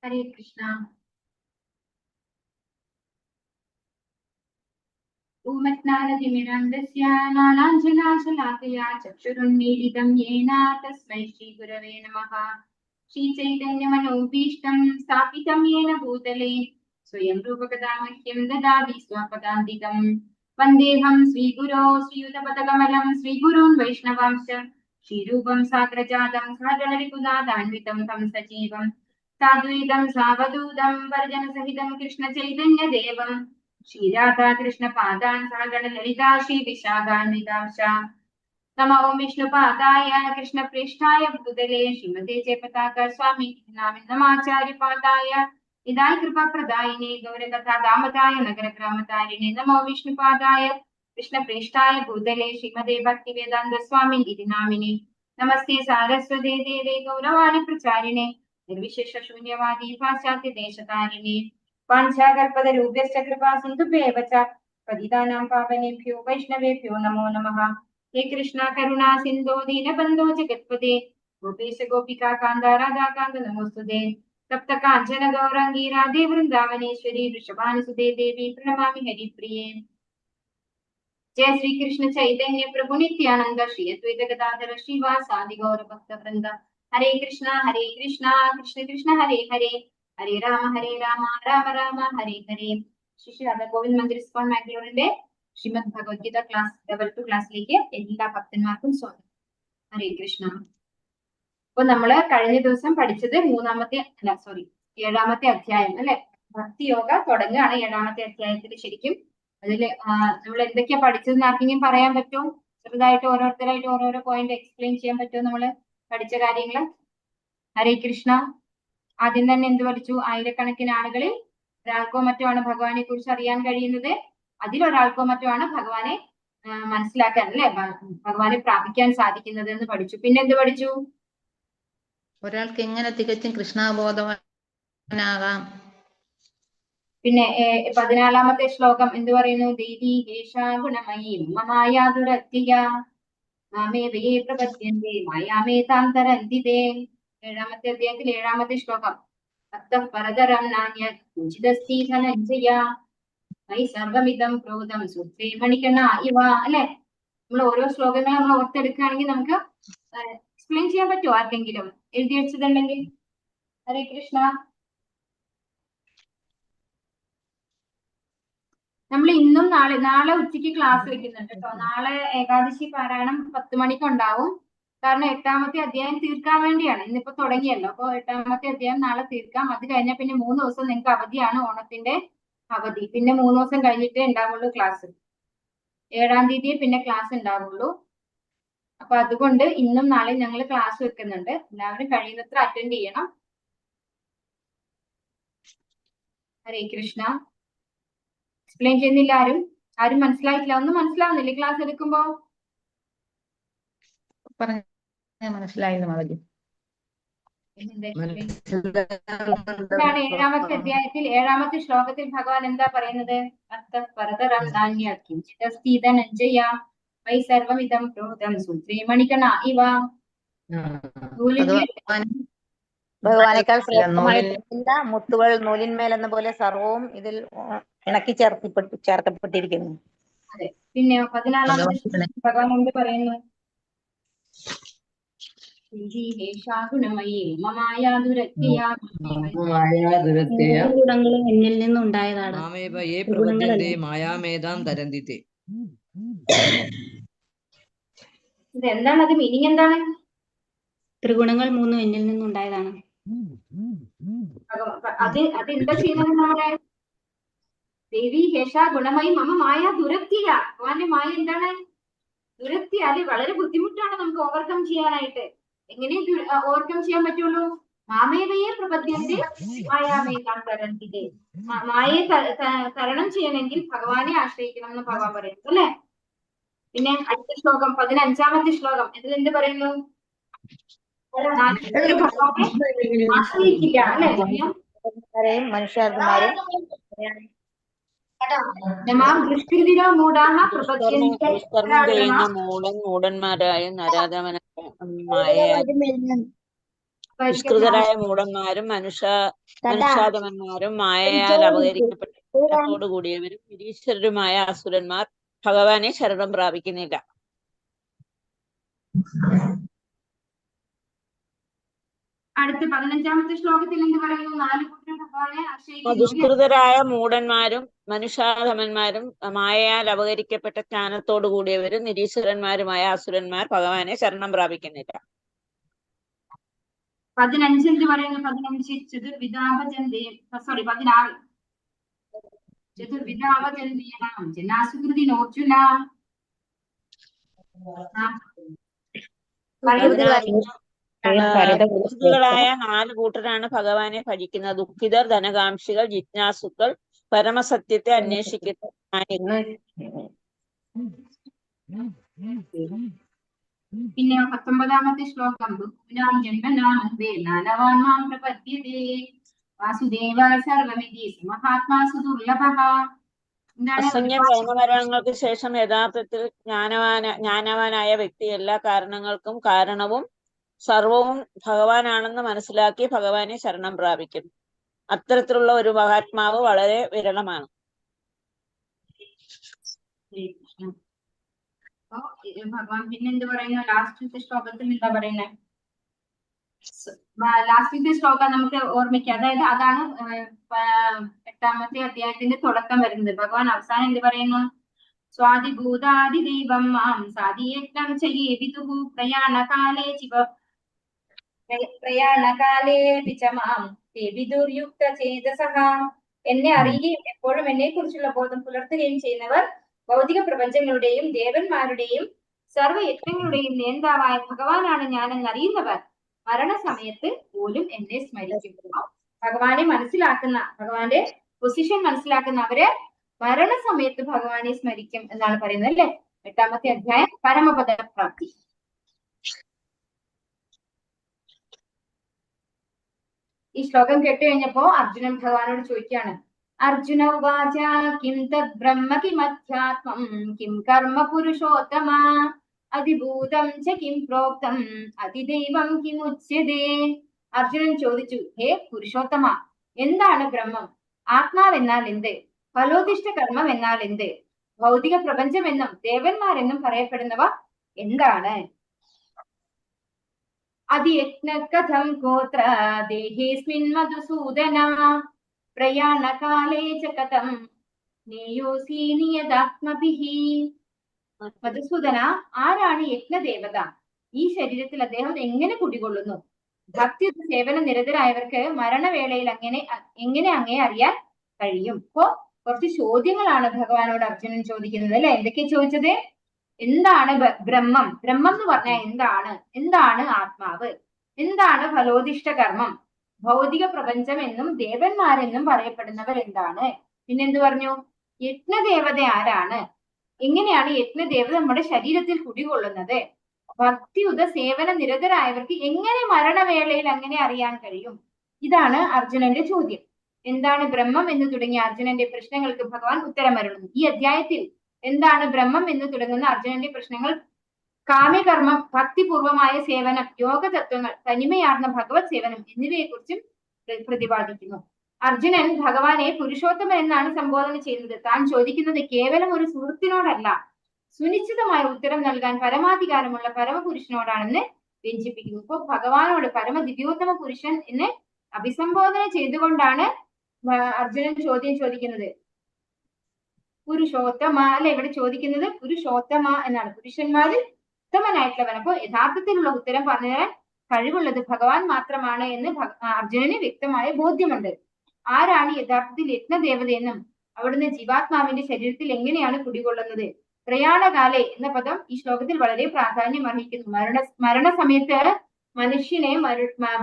ഹരേ കൃഷ്ണ. ൂമജ്ഞാനതിമിരാന്തസ്യ നാനാഞ്ജനാശലാകയാ ചക്ഷുരുന്മീലിതം യേന തസ്മൈ ശ്രീഗുരവേ നമഃ. ശ്രീചൈതന്യമനോഭീഷ്ടം സ്ഥാപിതം യേന ഭൂതലേ സ്വയം രൂപകഥാ മഹ്യം ദദാതി സ്വപദാന്തികം. വന്ദേഹം ശ്രീഗുരോ ശ്രീയുതപദകമലം ശ്രീഗുരുൻ വൈഷ്ണവാംശ ശ്രീരൂപം സാഗ്രജാതം സഹഗണരിപുനാഥാന്വിതം തം സജീവം സാദ്വൈതം സാവധൂതം പരിജനസഹിതം കൃഷ്ണചൈതന്യദേവം ശ്രീരാധാകൃഷ്ണപാദാൻ സഹഗണലളിതാ ശ്രീവിശാഖാന്വിതാംശ. നമോ വിഷ്ണുപാദായ കൃഷ്ണപ്രേഷ്ഠായ ഭൂതലേ ശ്രീമതേ ജയപതാക സ്വാമി നമാചാര്യപാദായ ഇതായ കൃപാപ്രദായിനെ ഗൗരകഥാദാമതായ നഗരഗ്രാമതാരിണെ. നമോ വിഷ്ണുപാദായ കൃഷ്ണപ്രേഷ്ഠായ ഭൂതലേ ശ്രീമതേ ഭക്തിവേദാന്ത സ്വാമി ഇതി നാമിനെ. നമസ്തേ സാരസ്വതേ ദേവേ ഗൗരവാണി പ്രചാരിണെ നിർവിശേഷ ശൂന്യവാദി പാശ്ചാത്യ ദേശതാരിണെ. വാഞ്ചാകൽപതരൂപ്യശ്ച കൃപാ സിന്ധുഭ്യേവ ച പതിതാനാം പാവനേഭ്യോ വൈഷ്ണവേഭ്യോ നമോ നമഃ. ഹേ കൃഷ്ണ കരുണാ സിന്ധോ ദീനബന്ധോ ജഗത്പദേ ഗോപേശ ഗോപികാ കാന്ത രാധാകാന്ത നമോസ്തുതേ. തപ്ത കാഞ്ചന ഗൗരാംഗീ രാധേ വൃന്ദാവനേശ്വരി വൃഷഭാനുസുതേ ദേവി പ്രണമാമി ഹരിപ്രിയേ. ജയ ശ്രീകൃഷ്ണ ചൈതന്യ പ്രഭു നിത്യാനന്ദ ശ്രീ അദ്വൈത ഗദാധര ശ്രീവാസാദി ഗൗരഭക്ത വൃന്ദ. ഹരേ കൃഷ്ണ കൃഷ്ണ കൃഷ്ണ ഹരേ ഹരേ ഹരേ രാമ രാമ രാമ ഹരേ ഹരേ. ശ്രീ രാധാ ഗോവിന്ദ് മന്ദിർ ഇസ്കോൺ മാംഗ്ലൂരിന്റെ ശ്രീമദ് ഭഗവത്ഗീത ക്ലാസ് ലെവൽ 2 ക്ലാസ്സിലേക്ക് എല്ലാ ഭക്തന്മാർക്കും സ്വാഗതം. ഹരേ കൃഷ്ണ. അപ്പൊ നമ്മള് കഴിഞ്ഞ ദിവസം പഠിച്ചത് ഏഴാമത്തെ അധ്യായം അല്ലെ. ഭക്തിയോഗ തുടങ്ങുകയാണ് 7ാമത്തെ അധ്യായത്തിൽ. ശരിക്കും അതില് നമ്മൾ എന്തൊക്കെയാ പഠിച്ചതെന്ന് ആർക്കെങ്കിലും പറയാൻ പറ്റുമോ? ചെറുതായിട്ട് ഓരോരുത്തരായിട്ട് ഓരോരോ പോയിന്റ് എക്സ്പ്ലെയിൻ ചെയ്യാൻ പറ്റുമോ നമ്മള് പഠിച്ച കാര്യങ്ങള്? ഹരേ കൃഷ്ണ. ആദ്യം തന്നെ എന്ത് പഠിച്ചു? ആയിരക്കണക്കിന് ആളുകളിൽ ഒരാൾക്കോ മറ്റോ ആണ് ഭഗവാനെ കുറിച്ച് അറിയാൻ കഴിയുന്നത്. അതിലൊരാൾക്കോ മറ്റോ ആണ് ഭഗവാനെ മനസ്സിലാക്കാൻ അല്ലെ, ഭഗവാനെ പ്രാപിക്കാൻ സാധിക്കുന്നത് എന്ന് പഠിച്ചു. പിന്നെ എന്ത് പഠിച്ചു? ഒരാൾക്ക് എങ്ങനെ തികച്ചും കൃഷ്ണബോധവാനാകാം. പിന്നെ 14ാമത്തെ ശ്ലോകം എന്ത് പറയുന്നു? ദേവി ഹേഷാ ഗുണമയീ മമായ ദുരത്യയ മാമേവയേ പ്രപദ്യന്തേ മായാമേതാം തരന്തിതേ. 7ാമത്തെ അധ്യായത്തിൽ 7ാമത്തെ ശ്ലോകം. ഭക്തഃ പരതരം നാന്യത് കിഞ്ചിദസ്തി ധനഞ്ജയ മയി സർവമിദം പ്രോതം സൂത്രേ മണികണ ഇവ. അല്ലെ, നമ്മൾ ഓരോ ശ്ലോകങ്ങൾ നമ്മൾ ഓർത്തെടുക്കുകയാണെങ്കിൽ നമുക്ക് എക്സ്പ്ലെയിൻ ചെയ്യാൻ പറ്റുമോ? ആർക്കെങ്കിലും എഴുതി വെച്ചതുണ്ടെങ്കിൽ? ഹരേ കൃഷ്ണ. നമ്മൾ ഇന്നും നാളെ ഉച്ചയ്ക്ക് ക്ലാസ് വെക്കുന്നുണ്ട് കേട്ടോ. നാളെ ഏകാദശി പാരായണം 10 മണിക്ക് ഉണ്ടാവും. കാരണം 8ാമത്തെ അധ്യായം തീർക്കാൻ വേണ്ടിയാണ്. ഇന്നിപ്പോ തുടങ്ങിയല്ലോ. അപ്പൊ 8ാമത്തെ അധ്യായം നാളെ തീർക്കാം. അത് കഴിഞ്ഞാൽ പിന്നെ 3 ദിവസം നിങ്ങൾക്ക് അവധിയാണ്, ഓണത്തിന്റെ അവധി. പിന്നെ 3 ദിവസം കഴിഞ്ഞിട്ടേ ഉണ്ടാവുള്ളൂ ക്ലാസ്. 7ാം തീയതിയെ പിന്നെ ക്ലാസ് ഉണ്ടാവുള്ളൂ. അപ്പൊ അതുകൊണ്ട് ഇന്നും നാളെ ഞങ്ങൾ ക്ലാസ് വെക്കുന്നുണ്ട്. എല്ലാവരും കഴിയുന്നത്ര അറ്റൻഡ് ചെയ്യണം. ഹരേ കൃഷ്ണ. എക്സ്പ്ലെയിൻ ചെയ്യുന്നില്ല ആരും മനസ്സിലായിട്ടില്ല? ഒന്നും മനസ്സിലാവുന്നില്ലേ ക്ലാസ് എടുക്കുമ്പോ? മനസ്സിലായിരുന്നു മതി. ഇതാണ് 7ാമത്തെ അധ്യായത്തിൽ 7ാമത്തെ ശ്ലോകത്തിൽ ഭഗവാൻ എന്താ പറയുന്നത്? പരതരം നാന്യത് കിഞ്ചിദസ്തി ധനഞ്ജയ മയി സർവമിദം പ്രോതം സൂത്രേ മണികണ ഇവ. ഭഗവാനേക്കാൾ ശ്രേഷ്ഠമായിട്ടില്ല മുത്തുകൾ നൂലിന്മേലെന്ന പോലെ സർവവും ഇതിൽ ഇണക്കി ചേർക്കപ്പെട്ടിരിക്കുന്നു. അതെ. പിന്നെ 14ാമത്തെ ഭഗവാൻ എന്ത് പറയുന്നു? ഗുണങ്ങളും എന്നിൽ നിന്നുണ്ടായതാണ്. എന്താണ് അത്? മീനിങ് എന്താണ്? ത്രിഗുണങ്ങൾ 3 എന്നിൽ നിന്നുണ്ടായതാണ്. അതെന്താ ചെയ്യുന്നത്? നമ്മുടെ ദേവി ഹേഷ ഗുണമയി മമ മായ ദുരത്തിയ. ഭഗവാന്റെ മായ എന്താണ്? ദുരത്തി. അത് വളരെ ബുദ്ധിമുട്ടാണ് നമുക്ക് ഓവർകം ചെയ്യാനായിട്ട്. എങ്ങനെ ഓവർകം ചെയ്യാൻ പറ്റുള്ളൂ? മാമേവയെ പ്രപദ്യത്തെ മായാമേതാം തരന്തിതേ. മായയെ തരണം ചെയ്യണമെങ്കിൽ ഭഗവാനെ ആശ്രയിക്കണം എന്ന് ഭഗവാൻ പറയുന്നു അല്ലെ. പിന്നെ അടുത്ത ശ്ലോകം 15ാമത്തെ ശ്ലോകം ഇതിൽ എന്ത് പറയുന്നു? ആശ്രയിക്കില്ല അല്ലെ. മനുഷ്യന്മാരും മൂഢന്മാരായ നരാധമനായ നിഷ്കൃതരായ മൂഢന്മാരും മനുഷ്യാധമന്മാരും മായയാൽ അപഹരിക്കപ്പെട്ട ജ്ഞാനത്തോടു കൂടിയവരും നിരീശ്വരരുമായ അസുരന്മാർ ഭഗവാനെ ശരണം പ്രാപിക്കുന്നില്ല. അടുത്ത 15ാമത്തെ ശ്ലോകത്തിൽ എന്ത് പറയുന്നു? 4 കൂട്ടർ ഭഗവാനെ ആശ്രയിക്കുന്നു. ദുഷ്കൃതരായ മൂഢന്മാരും മനുഷ്യാധമന്മാരും മായയാൽ അപഹരിക്കപ്പെട്ട ജ്ഞാനത്തോടു കൂടിയവരും നിരീശ്വരന്മാരുമായ അസുരന്മാർ ഭഗവാനെ ശരണം പ്രാപിക്കുന്നില്ല. 15 എന്ത് പറയുന്നു? 15 ചതുർവിധാവചന്തിയനാം ജനാസുകൃതിനോർജുന. ദുഃഖികളായ 4 കൂട്ടരാണ് ഭഗവാനെ ഭജിക്കുന്നത്. ദുഃഖിതർ, ധനകാംക്ഷികൾ, ജിജ്ഞാസുക്കൾ, പരമസത്യത്തെ അന്വേഷിക്കുന്ന ജ്ഞാനികൾ. പിന്നെ 19ാമത്തെ ശ്ലോകം ബഹൂനാം ജന്മനാമന്തേ നാനവാൻമാം പ്രപദ്യതേ വാസുദേവ സർവമിതി സമഹാത്മാസു ദുർലഭഃ. അസംഖ്യം ജന്മമരണങ്ങൾക്ക് ശേഷം യഥാർത്ഥത്തിൽ ജ്ഞാനവാനായ വ്യക്തി എല്ലാ കാരണങ്ങൾക്കും കാരണവും സർവവും ഭഗവാനാണെന്ന് മനസ്സിലാക്കി ഭഗവാനെ ശരണം പ്രാപിക്കും. അത്തരത്തിലുള്ള ഒരു മഹാത്മാവ് വളരെ വിരളമാണ്. ഭഗവാൻ പിന്നെന്ത് പറയുന്നു? ലാസ്റ്റത്തെ ശ്ലോകത്തിൽ എന്താ പറയുന്നത്? ലാസ്റ്റത്തെ ശ്ലോകം നമുക്ക് ഓർമ്മിക്കാം. അതായത് അതാണ് 8ാമത്തെ അധ്യായത്തിന്റെ തുടക്കം വരുന്നത്. ഭഗവാൻ അവസാനം എന്ത് പറയുന്നു? സ്വാതിഭൂതാദിദൈവം മാം സാധിയജ്ഞം ചെയ്യേവിതുഹു പ്രയാണകാലേ മാം തേ വിദുർയുക്ത ചേതസഃ. എന്നെ അറിയുകയും എപ്പോഴും എന്നെ കുറിച്ചുള്ള ബോധം പുലർത്തുകയും ചെയ്യുന്നവർ ഭൗതിക പ്രപഞ്ചങ്ങളുടെയും ദേവന്മാരുടെയും സർവയജ്ഞങ്ങളുടെയും നേതാവായ ഭഗവാനാണ് ഞാനെന്നറിയുന്നവർ മരണസമയത്ത് പോലും എന്നെ സ്മരിക്കും. ഭഗവാനെ മനസ്സിലാക്കുന്ന, ഭഗവാന്റെ പൊസിഷൻ മനസ്സിലാക്കുന്ന അവര് മരണസമയത്ത് ഭഗവാനെ സ്മരിക്കും എന്നാണ് പറയുന്നത് അല്ലെ? 8ാമത്തെ അധ്യായം പരമപദ പ്രാപ്തി. ഈ ശ്ലോകം കേട്ട് കഴിഞ്ഞപ്പോ അർജുനൻ ഭഗവാനോട് ചോദിക്കുകയാണ്. അർജുന ഉവാച കിം തദ് ബ്രഹ്മ കിമധ്യാത്മം കിം കർമ്മ പുരുഷോത്തമ അതിഭൂതം ച കിം പ്രോക്തം അതിദൈവം കിമുച്യതേ. അർജുനൻ ചോദിച്ചു, ഹേ പുരുഷോത്തമ, എന്താണ് ബ്രഹ്മം? ആത്മാവെന്നാൽ എന്ത്? ഫലോദിഷ്ട കർമ്മം എന്നാൽ എന്ത്? ഭൗതിക പ്രപഞ്ചമെന്നും ദേവന്മാരെന്നും പറയപ്പെടുന്നവ എന്താണ്? അതിയജ്ഞകഥം ഗോത്ര ദേഹേസ്മിൻ മധുസൂദന പ്രയാണകാലേ ച കഥം നേയോസി നിയതാത്മഭിഃ. മധുസൂദന, ആരാണ് യജ്ഞദേവത? ഈ ശരീരത്തിൽ അദ്ദേഹം എങ്ങനെ കുടികൊള്ളുന്നു? ഭക്തി സേവന നിരതരായവർക്ക് മരണവേളയിൽ എങ്ങനെ അങ്ങേ അറിയാൻ കഴിയും? ഇപ്പോ കുറച്ച് ചോദ്യങ്ങളാണ് ഭഗവാനോട് അർജുനൻ ചോദിക്കുന്നത് അല്ലെ? എന്തൊക്കെയാ ചോദിച്ചത്? എന്താണ് ബ്രഹ്മം? ബ്രഹ്മം എന്ന് പറഞ്ഞാൽ എന്താണ്? എന്താണ് ആത്മാവ്? എന്താണ് ഫലോദിഷ്ട കർമ്മം? ഭൗതിക പ്രപഞ്ചം എന്നും ദേവന്മാരെന്നും പറയപ്പെടുന്നവർ എന്താണ്? പിന്നെന്ത് പറഞ്ഞു? യജ്ഞദേവത ആരാണ്? എങ്ങനെയാണ് യജ്ഞദേവത നമ്മുടെ ശരീരത്തിൽ കുടികൊള്ളുന്നത്? ഭക്തിയുത സേവന നിരതരായവർക്ക് എങ്ങനെ മരണവേളയിൽ അങ്ങനെ അറിയാൻ കഴിയും? ഇതാണ് അർജുനന്റെ ചോദ്യം. എന്താണ് ബ്രഹ്മം എന്ന് തുടങ്ങിയ അർജുനന്റെ പ്രശ്നങ്ങൾക്ക് ഭഗവാൻ ഉത്തരമരുളുന്നു. ഈ അധ്യായത്തിൽ എന്താണ് ബ്രഹ്മം എന്ന് തുടങ്ങുന്ന അർജുനന്റെ പ്രശ്നങ്ങൾ കാമ്യകർമ്മം, ഭക്തിപൂർവമായ സേവനം, യോഗ തത്വങ്ങൾ, തനിമയാർന്ന ഭഗവത് സേവനം എന്നിവയെക്കുറിച്ചും പ്രതിപാദിക്കുന്നു. അർജുനൻ ഭഗവാനെ പുരുഷോത്തമൻ എന്നാണ് സംബോധന ചെയ്യുന്നത്. താൻ ചോദിക്കുന്നത് കേവലം ഒരു സുഹൃത്തിനോടല്ല, സുനിശ്ചിതമായ ഉത്തരം നൽകാൻ പരമാധികാരമുള്ള പരമപുരുഷനോടാണെന്ന് വ്യഞ്ചിപ്പിക്കുന്നു. ഇപ്പൊ ഭഗവാനോട് പരമദിവ്യോത്തമ പുരുഷൻ എന്ന് അഭിസംബോധന ചെയ്തുകൊണ്ടാണ് അർജുനൻ ചോദ്യം ചോദിക്കുന്നത്. പുരുഷോത്തമ അല്ലെ ഇവിടെ ചോദിക്കുന്നത്? പുരുഷോത്തമ എന്നാണ്, പുരുഷന്മാരിൽ ഉത്തമനായിട്ടുള്ളവൻ. അപ്പൊ യഥാർത്ഥത്തിലുള്ള ഉത്തരം പറഞ്ഞു തരാൻ കഴിവുള്ളത് ഭഗവാൻ മാത്രമാണ് എന്ന് അർജുനന് വ്യക്തമായ ബോധ്യമുണ്ട്. ആരാണ് യഥാർത്ഥത്തിൽ യജ്ഞദേവതയെന്നും അവിടുന്ന് ജീവാത്മാവിന്റെ ശരീരത്തിൽ എങ്ങനെയാണ് കുടികൊള്ളുന്നത്? പ്രയാണകാലെ എന്ന പദം ഈ ശ്ലോകത്തിൽ വളരെ പ്രാധാന്യം അർഹിക്കുന്നു. മരണസമയത്ത് മനുഷ്യനെ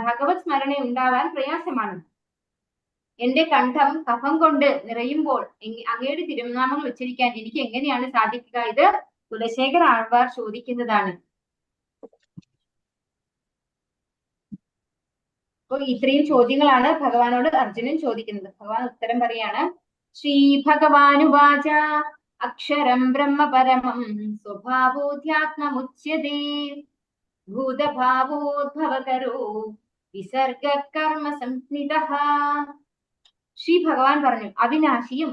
ഭഗവത് സ്മരണ ഉണ്ടാവാൻ പ്രയാസമാണ്. എന്റെ കണ്ഠം കഫം കൊണ്ട് നിറയുമ്പോൾ അങ്ങയുടെ തിരുനാമങ്ങൾ ഉച്ചരിക്കാൻ എനിക്ക് എങ്ങനെയാണ് സാധിക്കുക? ഇത് കുലശേഖര ആൾവാർ ചോദിക്കുന്നതാണ്. അപ്പോൾ ഇത്രയും ചോദ്യങ്ങളാണ് ഭഗവാനോട് അർജുനൻ ചോദിക്കുന്നത്. ഭഗവാൻ ഉത്തരം പറയാണ്. ശ്രീ ഭഗവാനുവാച അക്ഷരം ബ്രഹ്മ പരമം സ്വഭാവോധ്യാത്മമുച്യതേ ഭൂതഭാവോദ്ഭവകരോ വിസർഗ കർമ്മ സംസ്നിതഃ. ശ്രീ ഭഗവാൻ പറഞ്ഞു, അവിനാശിയും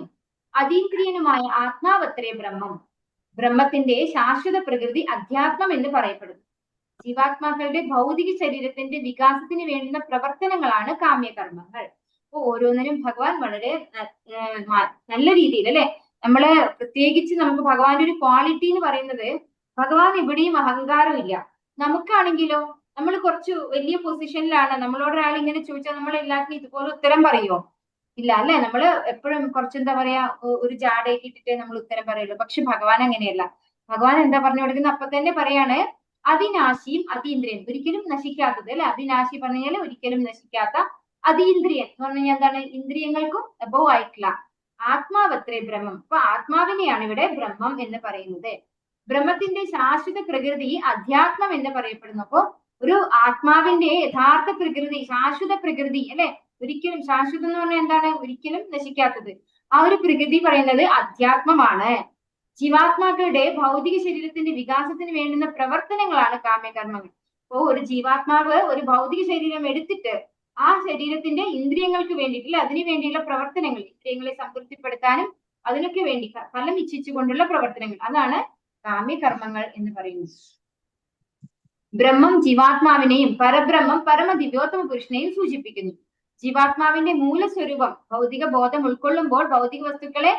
അതീന്ദ്രിയനുമായ ആത്മാവത്രേ ബ്രഹ്മം. ബ്രഹ്മത്തിന്റെ ശാശ്വത പ്രകൃതി അധ്യാത്മം എന്ന് പറയപ്പെടുന്നു. ജീവാത്മാക്കളുടെ ഭൗതിക ശരീരത്തിന്റെ വികാസത്തിന് വേണ്ടുന്ന പ്രവർത്തനങ്ങളാണ് കാമ്യകർമ്മങ്ങൾ. അപ്പൊ ഓരോന്നിനും ഭഗവാൻ വളരെ നല്ല രീതിയിൽ അല്ലെ, നമ്മള് പ്രത്യേകിച്ച് നമുക്ക് ഭഗവാന്റെ ഒരു ക്വാളിറ്റി എന്ന് പറയുന്നത്, ഭഗവാൻ എവിടെയും അഹങ്കാരം ഇല്ല. നമുക്കാണെങ്കിലോ, നമ്മൾ കുറച്ച് വലിയ പൊസിഷനിലാണ്, നമ്മളോട് ഒരാൾ ഇങ്ങനെ ചോദിച്ചാൽ നമ്മൾ എല്ലാത്തിനും ഇതുപോലെ ഉത്തരം പറയുമോ? ഇല്ല അല്ലെ. നമ്മള് എപ്പോഴും കുറച്ചെന്താ പറയാ, ഒരു ജാടയൊക്കെ ഇട്ടിട്ട് നമ്മൾ ഉത്തരം പറയുള്ളൂ. പക്ഷെ ഭഗവാൻ അങ്ങനെയല്ല. ഭഗവാൻ എന്താ പറഞ്ഞു കൊടുക്കുന്നത്? അപ്പൊ തന്നെ പറയാണ്, അവിനാശിയും അതീന്ദ്രിയൻ, ഒരിക്കലും നശിക്കാത്തത് അല്ലെ. അവിനാശി പറഞ്ഞു കഴിഞ്ഞാൽ ഒരിക്കലും നശിക്കാത്ത, അതീന്ദ്രിയൻ എന്ന് പറഞ്ഞു കഴിഞ്ഞാൽ എന്താണ്? ഇന്ദ്രിയങ്ങൾക്കും അബോവ് ആയിട്ടുള്ള ആത്മാവത്രേ ബ്രഹ്മം. അപ്പൊ ആത്മാവിനെയാണ് ഇവിടെ ബ്രഹ്മം എന്ന് പറയുന്നത്. ബ്രഹ്മത്തിന്റെ ശാശ്വത പ്രകൃതി അധ്യാത്മം എന്ന് പറയപ്പെടുന്നു. അപ്പോ ഒരു ആത്മാവിന്റെ യഥാർത്ഥ പ്രകൃതി, ശാശ്വത പ്രകൃതി അല്ലെ, ഒരിക്കലും ശാശ്വതം എന്ന് പറഞ്ഞാൽ എന്താണ്? ഒരിക്കലും നശിക്കാത്തത്. ആ ഒരു പ്രകൃതി പറയുന്നത് അധ്യാത്മമാണ്. ജീവാത്മാക്കളുടെ ഭൗതിക ശരീരത്തിന്റെ വികാസത്തിന് വേണ്ടുന്ന പ്രവർത്തനങ്ങളാണ് കാമ്യകർമ്മങ്ങൾ. അപ്പോ ഒരു ജീവാത്മാവ് ഒരു ഭൗതിക ശരീരം എടുത്തിട്ട് ആ ശരീരത്തിന്റെ ഇന്ദ്രിയങ്ങൾക്ക് വേണ്ടിയിട്ടില്ല, അതിനു വേണ്ടിയുള്ള പ്രവർത്തനങ്ങൾ, ഇന്ദ്രിയങ്ങളെ സംതൃപ്തിപ്പെടുത്താനും അതിനൊക്കെ വേണ്ടി ഫലം ഇച്ഛിച്ചുകൊണ്ടുള്ള പ്രവർത്തനങ്ങൾ, അതാണ് കാമ്യകർമ്മങ്ങൾ എന്ന് പറയുന്നത്. ബ്രഹ്മം ജീവാത്മാവിനെയും പരബ്രഹ്മം പരമദിവ്യോത്തമ പുരുഷനെയും സൂചിപ്പിക്കുന്നു. ജീവാത്മാവിന്റെ മൂലസ്വരൂപം ഭൗതിക ബോധം ഉൾക്കൊള്ളുമ്പോൾ ഭൗതിക വസ്തുക്കളെ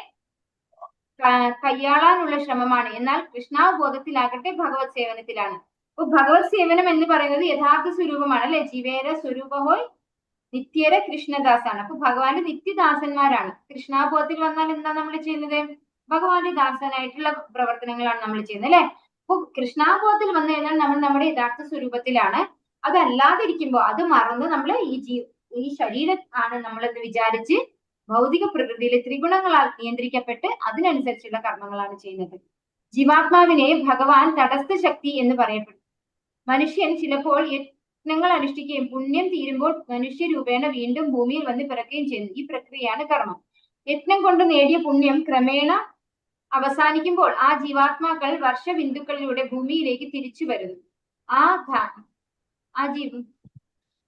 കയ്യാളാനുള്ള ശ്രമമാണ്. എന്നാൽ കൃഷ്ണാവബോധത്തിലാകട്ടെ ഭഗവത് സേവനത്തിലാണ്. അപ്പൊ ഭഗവത് സേവനം എന്ന് പറയുന്നത് യഥാർത്ഥ സ്വരൂപമാണ് അല്ലെ. ജീവേര സ്വരൂപഹോയ് നിത്യര കൃഷ്ണദാസാണ്. അപ്പൊ ഭഗവാന്റെ നിത്യദാസന്മാരാണ്. കൃഷ്ണാബോധത്തിൽ വന്നാൽ എന്താ നമ്മൾ ചെയ്യുന്നത്? ഭഗവാന്റെ ദാസനായിട്ടുള്ള പ്രവർത്തനങ്ങളാണ് നമ്മൾ ചെയ്യുന്നത് അല്ലെ. അപ്പൊ കൃഷ്ണാബോധത്തിൽ വന്നു കഴിഞ്ഞാൽ നമ്മൾ നമ്മുടെ യഥാർത്ഥ സ്വരൂപത്തിലാണ്. അതല്ലാതിരിക്കുമ്പോ അത് മറന്ന് നമ്മൾ ഈ ശരീരം ആണ് നമ്മളെന്ന് വിചാരിച്ച് ഭൗതിക പ്രകൃതിയിലെ ത്രിഗുണങ്ങളാൽ നിയന്ത്രിക്കപ്പെട്ട് അതിനനുസരിച്ചുള്ള കർമ്മങ്ങളാണ് ചെയ്യുന്നത്. ജീവാത്മാവിനെ ഭഗവാൻ തടസ്ഥ ശക്തി എന്ന് പറയപ്പെടുന്നു. മനുഷ്യൻ ചിലപ്പോൾ യത്നങ്ങൾ അനുഷ്ഠിക്കുകയും പുണ്യം തീരുമ്പോൾ മനുഷ്യ രൂപേണ വീണ്ടും ഭൂമിയിൽ വന്ന് പിറക്കുകയും ചെയ്യുന്നു. ഈ പ്രക്രിയയാണ് കർമ്മം. യത്നം കൊണ്ട് നേടിയ പുണ്യം ക്രമേണ അവസാനിക്കുമ്പോൾ ആ ജീവാത്മാക്കൾ വർഷബിന്ദുക്കളിലൂടെ ഭൂമിയിലേക്ക് തിരിച്ചു വരുന്നു.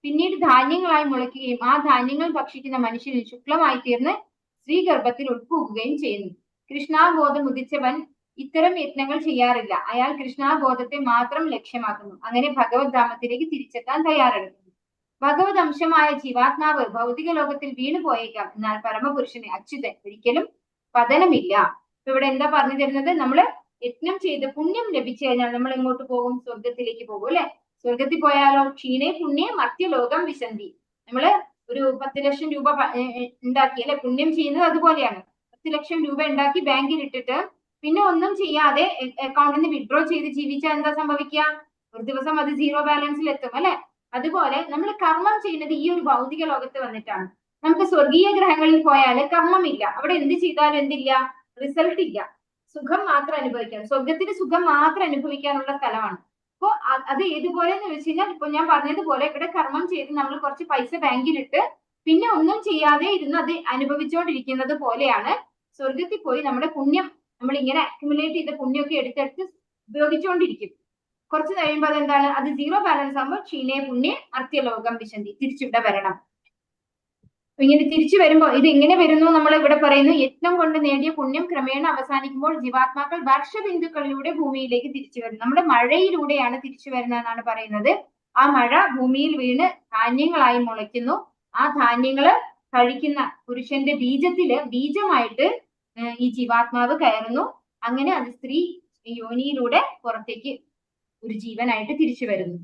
പിന്നീട് ധാന്യങ്ങളായി മുളയ്ക്കുകയും ആ ധാന്യങ്ങൾ ഭക്ഷിക്കുന്ന മനുഷ്യന് ശുക്ലമായി തീർന്ന് സ്ത്രീഗർഭത്തിൽ ഉൾപ്പുകയും ചെയ്യുന്നു. കൃഷ്ണാബോധം ഉദിച്ചവൻ ഇത്തരം യത്നങ്ങൾ ചെയ്യാറില്ല. അയാൾ കൃഷ്ണാബോധത്തെ മാത്രം ലക്ഷ്യമാക്കുന്നു. അങ്ങനെ ഭഗവത് ധാമത്തിലേക്ക് തിരിച്ചെത്താൻ തയ്യാറെടുക്കുന്നു. ഭഗവത് അംശമായ ജീവാത്മാവ് ഭൗതിക ലോകത്തിൽ വീണു പോയേക്കാം. എന്നാൽ പരമപുരുഷന് അച്യുതൻ ഒരിക്കലും പതനമില്ല. ഇവിടെ എന്താ പറഞ്ഞു തരുന്നത്? നമ്മള് യത്നം ചെയ്ത് പുണ്യം ലഭിച്ചു കഴിഞ്ഞാൽ നമ്മൾ എങ്ങോട്ട് പോകും? സ്വർഗത്തിലേക്ക് പോകും അല്ലെ. സ്വർഗത്തിൽ പോയാലോ? ക്ഷീണേ പുണ്യേ മർത്യലോകം വിശന്തി. നമ്മള് ഒരു 10 ലക്ഷം രൂപ ഉണ്ടാക്കി അല്ലെ, പുണ്യം ചെയ്യുന്നത് അതുപോലെയാണ്. 10 ലക്ഷം രൂപ ഉണ്ടാക്കി ബാങ്കിൽ ഇട്ടിട്ട് പിന്നെ ഒന്നും ചെയ്യാതെ അക്കൗണ്ടിൽ നിന്ന് വിഡ്രോ ചെയ്ത് ജീവിച്ചാൽ എന്താ സംഭവിക്കുക? ഒരു ദിവസം അത് 0 ബാലൻസിൽ എത്തും അല്ലെ. അതുപോലെ നമ്മൾ കർമ്മം ചെയ്യുന്നത് ഈ ഒരു ഭൗതിക ലോകത്ത് വന്നിട്ടാണ്. നമുക്ക് സ്വർഗീയ ഗ്രഹങ്ങളിൽ പോയാൽ കർമ്മമില്ല. അവിടെ എന്ത് ചെയ്താലും എന്തില്ല? റിസൾട്ട് ഇല്ല. സുഖം മാത്രം അനുഭവിക്കാം. സ്വർഗത്തിന് സുഖം മാത്രം അനുഭവിക്കാനുള്ള സ്ഥലമാണ്. അപ്പോ അത് ഏതുപോലെ എന്ന് വെച്ച് കഴിഞ്ഞാൽ, ഇപ്പൊ ഞാൻ പറഞ്ഞതുപോലെ ഇവിടെ കർമ്മം ചെയ്ത് നമ്മൾ കുറച്ച് പൈസ ബാങ്കിലിട്ട് പിന്നെ ഒന്നും ചെയ്യാതെ ഇരുന്ന് അത് അനുഭവിച്ചുകൊണ്ടിരിക്കുന്നത് പോലെയാണ്. സ്വർഗത്തിൽ പോയി നമ്മുടെ പുണ്യം നമ്മൾ ഇങ്ങനെ അക്യുമുലേറ്റ് ചെയ്ത പുണ്യമൊക്കെ എടുത്തെടുത്ത് ഉപയോഗിച്ചുകൊണ്ടിരിക്കും. കുറച്ച് കഴിയുമ്പോൾ അതെന്താണ്? അത് 0 ബാലൻസ് ആകുമ്പോൾ ക്ഷീണേ പുണ്യേ അർത്യലോകം വിശന്തി, തിരിച്ചിവിടെ വരണം. ഇങ്ങനെ തിരിച്ചു വരുമ്പോ ഇത് എങ്ങനെ വരുന്നു? നമ്മൾ ഇവിടെ പറയുന്നു, യത്നം കൊണ്ട് നേടിയ പുണ്യം ക്രമേണ അവസാനിക്കുമ്പോൾ ജീവാത്മാക്കൾ വർഷബിന്ദുക്കളിലൂടെ ഭൂമിയിലേക്ക് തിരിച്ചു വരുന്നു. നമ്മുടെ മഴയിലൂടെയാണ് തിരിച്ചു വരുന്നതെന്നാണ് പറയുന്നത്. ആ മഴ ഭൂമിയിൽ വീണ് ധാന്യങ്ങളായി മുളയ്ക്കുന്നു. ആ ധാന്യങ്ങള് കഴിക്കുന്ന പുരുഷന്റെ ബീജമായിട്ട് ഈ ജീവാത്മാവ് കയറുന്നു. അങ്ങനെ അത് സ്ത്രീ യോനിയിലൂടെ പുറത്തേക്ക് ഒരു ജീവനായിട്ട് തിരിച്ചു വരുന്നു.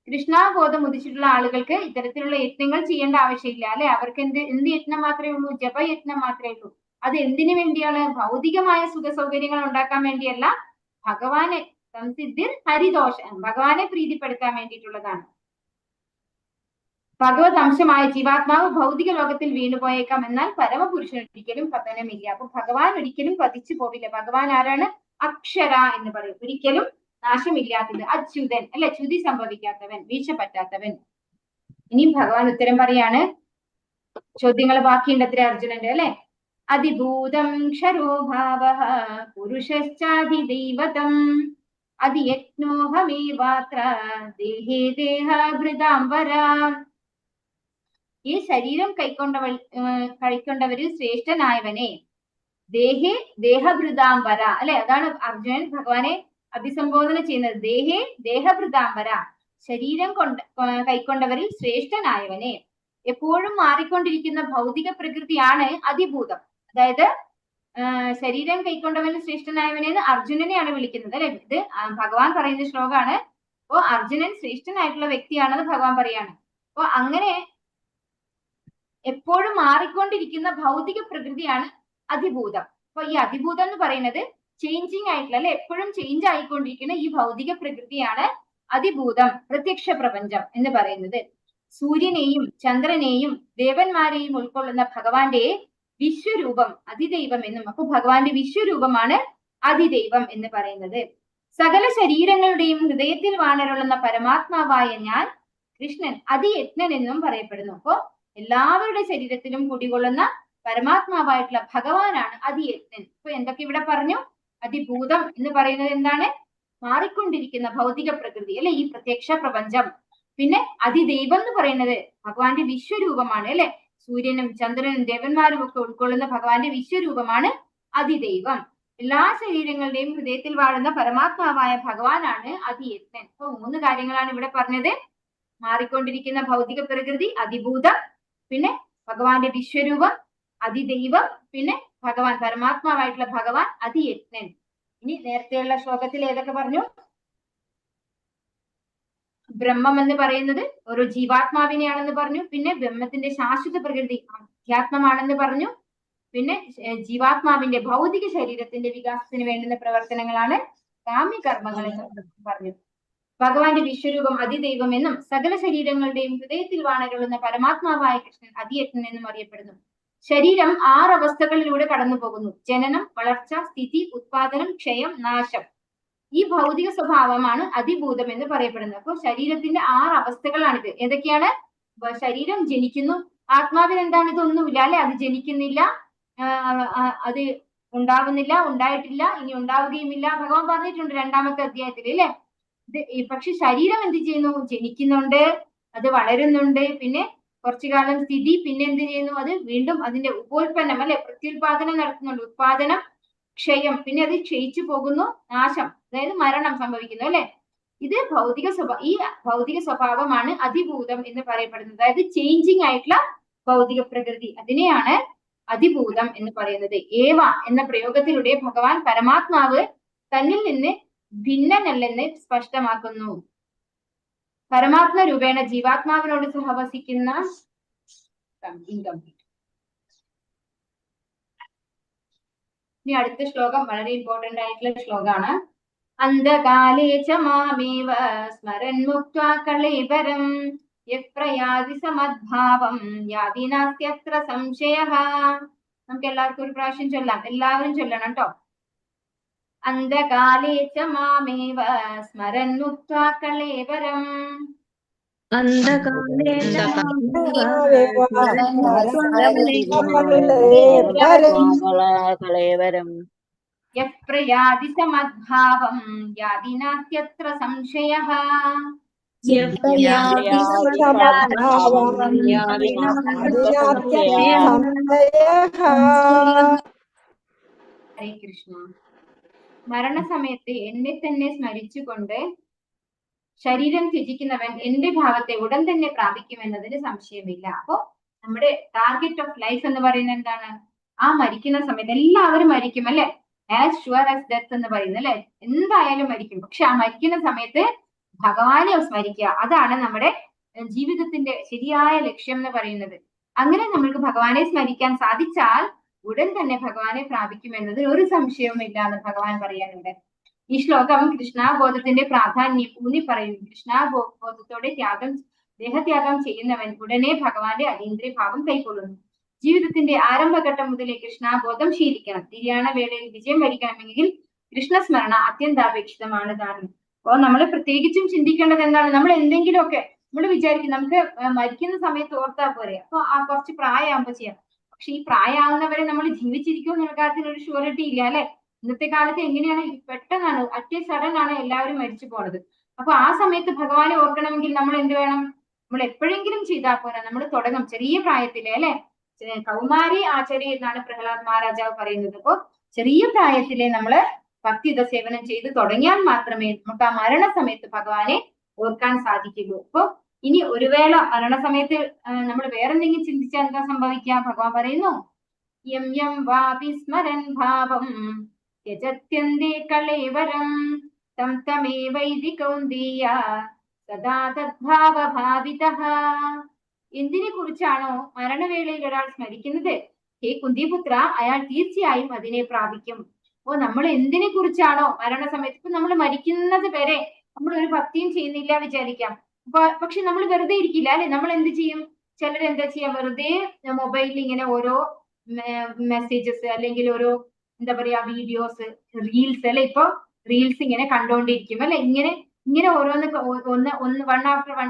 കൃഷ്ണാബോധം ഉദിച്ചിട്ടുള്ള ആളുകൾക്ക് ഇത്തരത്തിലുള്ള യത്നങ്ങൾ ചെയ്യേണ്ട ആവശ്യമില്ല അല്ലെ. അവർക്ക് എന്ത് യത്നം മാത്രമേ ഉള്ളൂ? ജപയത്നം മാത്രമേ ഉള്ളൂ. അത് എന്തിനു വേണ്ടിയാണ്? ഭൗതികമായ സുഖ സൗകര്യങ്ങൾ ഉണ്ടാക്കാൻ വേണ്ടിയല്ല, ഭഗവാനെ സംസിദ്ധിർ ഹരിദോഷം, ഭഗവാനെ പ്രീതിപ്പെടുത്താൻ വേണ്ടിയിട്ടുള്ളതാണ്. ഭഗവത് അംശമായ ജീവാത്മാവ് ഭൗതിക ലോകത്തിൽ വീണുപോയേക്കാം. എന്നാൽ പരമപുരുഷൻ ഒരിക്കലും പതനമില്ല. അപ്പൊ ഭഗവാൻ ഒരിക്കലും പതിച്ചു പോവില്ല. ഭഗവാൻ ആരാണ്? അക്ഷര എന്ന് പറയും. ഒരിക്കലും നാശമില്ലാത്തത്, അച്യുതൻ അല്ലെ, ച്യുതി സംഭവിക്കാത്തവൻ, വീഴ്ച പറ്റാത്തവൻ. ഇനി ഭഗവാൻ ഉത്തരം പറയാണ്. ചോദ്യങ്ങൾ ബാക്കിയുണ്ട് അത്ര അർജുനന്റെ അല്ലെ. അതിഭൂതം ക്ഷരോഭാവഃ പുരുഷശ്ചാധിദൈവതം അതിയജ്ഞോഹമേവാത്ര ദേഹേ ദേഹാഭൃതാംബര ഈ ശരീരം കൈക്കൊണ്ടവരിൽ ശ്രേഷ്ഠനായവനെ ദേഹഭൃതാംബര, അല്ലെ? അതാണ് അർജുനൻ ഭഗവാനെ അഭിസംബോധന ചെയ്യുന്നത്. ദേഹഭൃതാംബര, ശരീരം കൈക്കൊണ്ടവരിൽ ശ്രേഷ്ഠനായവനെ. എപ്പോഴും മാറിക്കൊണ്ടിരിക്കുന്ന ഭൗതിക പ്രകൃതിയാണ് അതിഭൂതം. അതായത് ശരീരം കൈക്കൊണ്ടവരിൽ ശ്രേഷ്ഠനായവനെ അർജുനനെയാണ് വിളിക്കുന്നത്, അല്ലെ? ഇത് ഭഗവാൻ പറയുന്ന ശ്ലോകമാണ്. അപ്പോ അർജുനൻ ശ്രേഷ്ഠനായിട്ടുള്ള വ്യക്തിയാണെന്ന് ഭഗവാൻ പറയാണ്. അപ്പൊ അങ്ങനെ എപ്പോഴും മാറിക്കൊണ്ടിരിക്കുന്ന ഭൗതിക പ്രകൃതിയാണ് അതിഭൂതം. അപ്പൊ ഈ അതിഭൂതം എന്ന് പറയുന്നത് ചേഞ്ചിങ് ആയിട്ടുള്ള, അല്ലെ, എപ്പോഴും ചേഞ്ച് ആയിക്കൊണ്ടിരിക്കുന്ന ഈ ഭൗതിക പ്രകൃതിയാണ് അതിഭൂതം, പ്രത്യക്ഷ പ്രപഞ്ചം എന്ന് പറയുന്നത്. സൂര്യനെയും ചന്ദ്രനെയും ദേവന്മാരെയും ഉൾക്കൊള്ളുന്ന ഭഗവാന്റെ വിശ്വരൂപം അതിദൈവം എന്നും, അപ്പൊ ഭഗവാന്റെ വിശ്വരൂപമാണ് അതിദൈവം എന്ന് പറയുന്നത്. സകല ശരീരങ്ങളുടെയും ഹൃദയത്തിൽ വാണരുളുന്ന പരമാത്മാവായ ഞാൻ കൃഷ്ണൻ അതിയജ്ഞൻ എന്നും പറയപ്പെടുന്നു. അപ്പോ എല്ലാവരുടെ ശരീരത്തിലും കുടികൊള്ളുന്ന പരമാത്മാവായിട്ടുള്ള ഭഗവാനാണ് അതിയജ്ഞൻ. ഇപ്പൊ എന്തൊക്കെ ഇവിടെ പറഞ്ഞു? അതിഭൂതം എന്ന് പറയുന്നത് എന്താണ്? മാറിക്കൊണ്ടിരിക്കുന്ന ഭൗതിക പ്രകൃതി, അല്ലെ, ഈ പ്രത്യക്ഷ പ്രപഞ്ചം. പിന്നെ അതിദൈവം എന്ന് പറയുന്നത് ഭഗവാന്റെ വിശ്വരൂപമാണ്, അല്ലെ? സൂര്യനും ചന്ദ്രനും ദേവന്മാരും ഒക്കെ ഉൾക്കൊള്ളുന്ന ഭഗവാന്റെ വിശ്വരൂപമാണ് അതിദൈവം. എല്ലാ ശരീരങ്ങളുടെയും ഹൃദയത്തിൽ വാഴുന്ന പരമാത്മാവായ ഭഗവാനാണ് അതിയജ്ഞൻ. അപ്പൊ 3 കാര്യങ്ങളാണ് ഇവിടെ പറഞ്ഞത്. മാറിക്കൊണ്ടിരിക്കുന്ന ഭൗതിക പ്രകൃതി അതിഭൂതം, പിന്നെ ഭഗവാന്റെ വിശ്വരൂപം അതിദൈവം, പിന്നെ ഭഗവാൻ പരമാത്മാവായിട്ടുള്ള ഭഗവാൻ അതിയജ്ഞൻ. ഇനി നേരത്തെയുള്ള ശ്ലോകത്തിൽ ഏതൊക്കെ പറഞ്ഞു? ബ്രഹ്മം എന്ന് പറയുന്നത് ഓരോ ജീവാത്മാവിനെയാണെന്ന് പറഞ്ഞു. പിന്നെ ബ്രഹ്മത്തിന്റെ ശാശ്വത പ്രകൃതി അധ്യാത്മമാണെന്ന് പറഞ്ഞു. പിന്നെ ജീവാത്മാവിന്റെ ഭൗതിക ശരീരത്തിന്റെ വികാസത്തിന് വേണ്ടുന്ന പ്രവർത്തനങ്ങളാണ് കാമ്യകർമ്മങ്ങൾ എന്ന് പറഞ്ഞു. ഭഗവാന്റെ വിശ്വരൂപം അതിദൈവം എന്നും സകല ശരീരങ്ങളുടെയും ഹൃദയത്തിൽ വാണരുളുന്ന പരമാത്മാവായ കൃഷ്ണൻ അതിയജ്ഞൻ എന്നും അറിയപ്പെടുന്നു. ശരീരം 6 അവസ്ഥകളിലൂടെ കടന്നു പോകുന്നു. ജനനം, വളർച്ച, സ്ഥിതി, ഉത്പാദനം, ക്ഷയം, നാശം. ഈ ഭൗതിക സ്വഭാവമാണ് അതിഭൂതം എന്ന് പറയപ്പെടുന്നത്. അപ്പോൾ ശരീരത്തിന്റെ 6 അവസ്ഥകളാണിത്. ഏതൊക്കെയാണ്? ശരീരം ജനിക്കുന്നു, ആത്മാവിന് എന്താണ്? ഇതൊന്നുമില്ല, അല്ലെ? അത് ജനിക്കുന്നില്ല, അത് ഉണ്ടാവുന്നില്ല, ഉണ്ടായിട്ടില്ല, ഇനി ഉണ്ടാവുകയുമില്ല. ഭഗവാൻ പറഞ്ഞിട്ടുണ്ട് 2ാമത്തെ അധ്യായത്തിൽ, അല്ലെ? പക്ഷെ ശരീരം എന്ത് ചെയ്യുന്നു? ജനിക്കുന്നുണ്ട്, അത് വളരുന്നുണ്ട്, പിന്നെ കുറച്ചു കാലം സ്ഥിതി, പിന്നെ എന്ത് ചെയ്യുന്നു? അത് വീണ്ടും അതിന്റെ ഉപോൽപ്പന്നം, അല്ലെ, പ്രത്യുൽപാദനം നടത്തുന്നുണ്ട്, ഉത്പാദനം, ക്ഷയം, പിന്നെ അത് ക്ഷയിച്ചു പോകുന്നു, നാശം, അതായത് മരണം സംഭവിക്കുന്നു, അല്ലെ? ഇത് ഈ ഭൗതിക സ്വഭാവമാണ് അതിഭൂതം എന്ന് പറയപ്പെടുന്നത്. അതായത് ചേഞ്ചിങ് ആയിട്ടുള്ള ഭൗതിക പ്രകൃതി, അതിനെയാണ് അതിഭൂതം എന്ന് പറയുന്നത്. ഏവ എന്ന പ്രയോഗത്തിലൂടെ ഭഗവാൻ പരമാത്മാവ് തന്നിൽ നിന്ന് ഭിന്നനല്ലെന്ന് സ്പഷ്ടമാക്കുന്നു. പരമാത്മ രൂപേണ ജീവാത്മാവിനോട് സഹവസിക്കുന്ന ഇനി അടുത്ത ശ്ലോകം വളരെ ഇമ്പോർട്ടന്റ് ആയിട്ടുള്ള ശ്ലോകമാണ്. അന്ധകാലേ ച മാമേവ സ്മരൻ മുക്ത്വാ കളേബരം യപ്രയാതി സമദ്ഭാവം യാതി നാസ്ത്യത്ര സംശയഃ. നമുക്ക് എല്ലാവർക്കും ഒരു പ്രാവശ്യം ചൊല്ലാം. എല്ലാവരും ചൊല്ലണം കേട്ടോ. അന്ധകാലേ ച മാമേവ സ്മരൻ മുക്ത്വാ കളേബരം കളേവരം യപ്രയാതി സമദ്ഭാവം യാതി നാസ്ത്യത്ര സംശയഃ. ഹരേ കൃഷ്ണ. മരണസമയത്ത് എന്നെ തന്നെ സ്മരിച്ചുകൊണ്ട് ശരീരം ത്യജിക്കുന്നവൻ എന്റെ ഭാവത്തെ ഉടൻ തന്നെ പ്രാപിക്കുമെന്നതിന് സംശയമില്ല. അപ്പോ നമ്മുടെ ടാർഗറ്റ് ഓഫ് ലൈഫ് എന്ന് പറയുന്നത് എന്താണ്? ആ മരിക്കുന്ന സമയത്ത് എല്ലാവരും മരിക്കും, അല്ലെ? ആസ് ഷുവർ ആസ് ഡെത്ത് എന്ന് പറയുന്നത്, അല്ലെ? എന്തായാലും മരിക്കും. പക്ഷെ ആ മരിക്കുന്ന സമയത്ത് ഭഗവാനെ സ്മരിക്കുക, അതാണ് നമ്മുടെ ജീവിതത്തിന്റെ ശരിയായ ലക്ഷ്യം എന്ന് പറയുന്നത്. അങ്ങനെ നമ്മൾക്ക് ഭഗവാനെ സ്മരിക്കാൻ സാധിച്ചാൽ ഉടൻ തന്നെ ഭഗവാനെ പ്രാപിക്കുമെന്നതിൽ ഒരു സംശയവും ഇല്ല എന്ന് ഭഗവാൻ പറയാനുണ്ട്. ഈ ശ്ലോകം കൃഷ്ണാബോധത്തിന്റെ പ്രാധാന്യം ഊന്നി പറയുന്നു. കൃഷ്ണാബോധത്തോടെ ദേഹത്യാഗം ചെയ്യുന്നവൻ ഉടനെ ഭഗവാന്റെ അതീന്ദ്രിയ ഭാവം കൈക്കൊള്ളുന്നു. ജീവിതത്തിന്റെ ആരംഭഘട്ടം മുതലേ കൃഷ്ണാബോധം ശീലിക്കണം. തിരിയാണ വേളയിൽ വിജയം വരിക്കണമെങ്കിൽ കൃഷ്ണസ്മരണ അത്യന്താപേക്ഷിതമാണ് താനും. അപ്പോൾ നമ്മൾ പ്രത്യേകിച്ചും ചിന്തിക്കേണ്ടത് എന്താണ്? നമ്മൾ എന്തെങ്കിലുമൊക്കെ നമ്മൾ വിചാരിക്കും നമുക്ക് മരിക്കുന്ന സമയത്ത് ഓർത്താ പോരെ, അപ്പൊ ആ കുറച്ച് പ്രായമാകുമ്പോ ചെയ്യാം. പക്ഷെ ഈ പ്രായമാകുന്നവരെ നമ്മൾ ജീവിച്ചിരിക്കും എന്നുള്ള കാര്യത്തിൽ ഒരു ഷുവറിറ്റി ഇല്ല, അല്ലെ? ഇന്നത്തെ കാലത്ത് എങ്ങനെയാണ് പെട്ടെന്നാണ് സഡൻ ആണ് എല്ലാവരും മരിച്ചു പോണത്. അപ്പൊ ആ സമയത്ത് ഭഗവാനെ ഓർക്കണമെങ്കിൽ നമ്മൾ എന്ത് വേണം? നമ്മൾ എപ്പോഴെങ്കിലും ചെയ്താൽ പോരാ, നമ്മൾ തുടങ്ങും ചെറിയ പ്രായത്തിലെ അല്ലെ. കൗമാരി ആചാര്യ എന്നാണ് പ്രഹ്ലാദ് മഹാരാജാവ് പറയുന്നത്. അപ്പോ ചെറിയ പ്രായത്തിലെ നമ്മള് ഭക്തിയുത സേവനം ചെയ്ത് തുടങ്ങിയാൽ മാത്രമേ നമുക്ക് ആ മരണസമയത്ത് ഭഗവാനെ ഓർക്കാൻ സാധിക്കുള്ളൂ. അപ്പൊ ഇനി ഒരു വേള മരണസമയത്ത് നമ്മൾ വേറെന്തെങ്കിലും ചിന്തിച്ചാൽ എന്താ സംഭവിക്കുക? ഭഗവാൻ പറയുന്നു, യം യം വാപി സ്മരൻ ഭാവം ത്യജത്യന്തേ കളേവരം തം തമേവൈതി കൗന്ദേയ സദാ തദ്ഭാവഭാവിതഃ. എന്തിനെ കുറിച്ചാണോ മരണവേളയിൽ ഒരാൾ സ്മരിക്കുന്നത്, ഹേ കുന്തിപുത്ര, അയാൾ തീർച്ചയായും അതിനെ പ്രാപിക്കും. അപ്പോ നമ്മൾ എന്തിനെ കുറിച്ചാണോ മരണസമയത്ത്, ഇപ്പൊ നമ്മൾ മരിക്കുന്നത് വരെ നമ്മൾ ഒരു ഭക്തിയും ചെയ്യുന്നില്ല വിചാരിക്കാം. പക്ഷെ നമ്മൾ വെറുതെ ഇരിക്കില്ല അല്ലെ. നമ്മൾ എന്ത് ചെയ്യും? ചിലർ എന്താ ചെയ്യാം, വെറുതെ മൊബൈലിൽ ഇങ്ങനെ ഓരോ മെസ്സേജസ് അല്ലെങ്കിൽ ഓരോ എന്താ പറയാ വീഡിയോസ്, റീൽസ് അല്ലെ. ഇപ്പൊ റീൽസ് ഇങ്ങനെ കണ്ടോണ്ടിരിക്കും അല്ലെ. ഇങ്ങനെ ഓരോന്ന് വൺ ആഫ്റ്റർ വൺ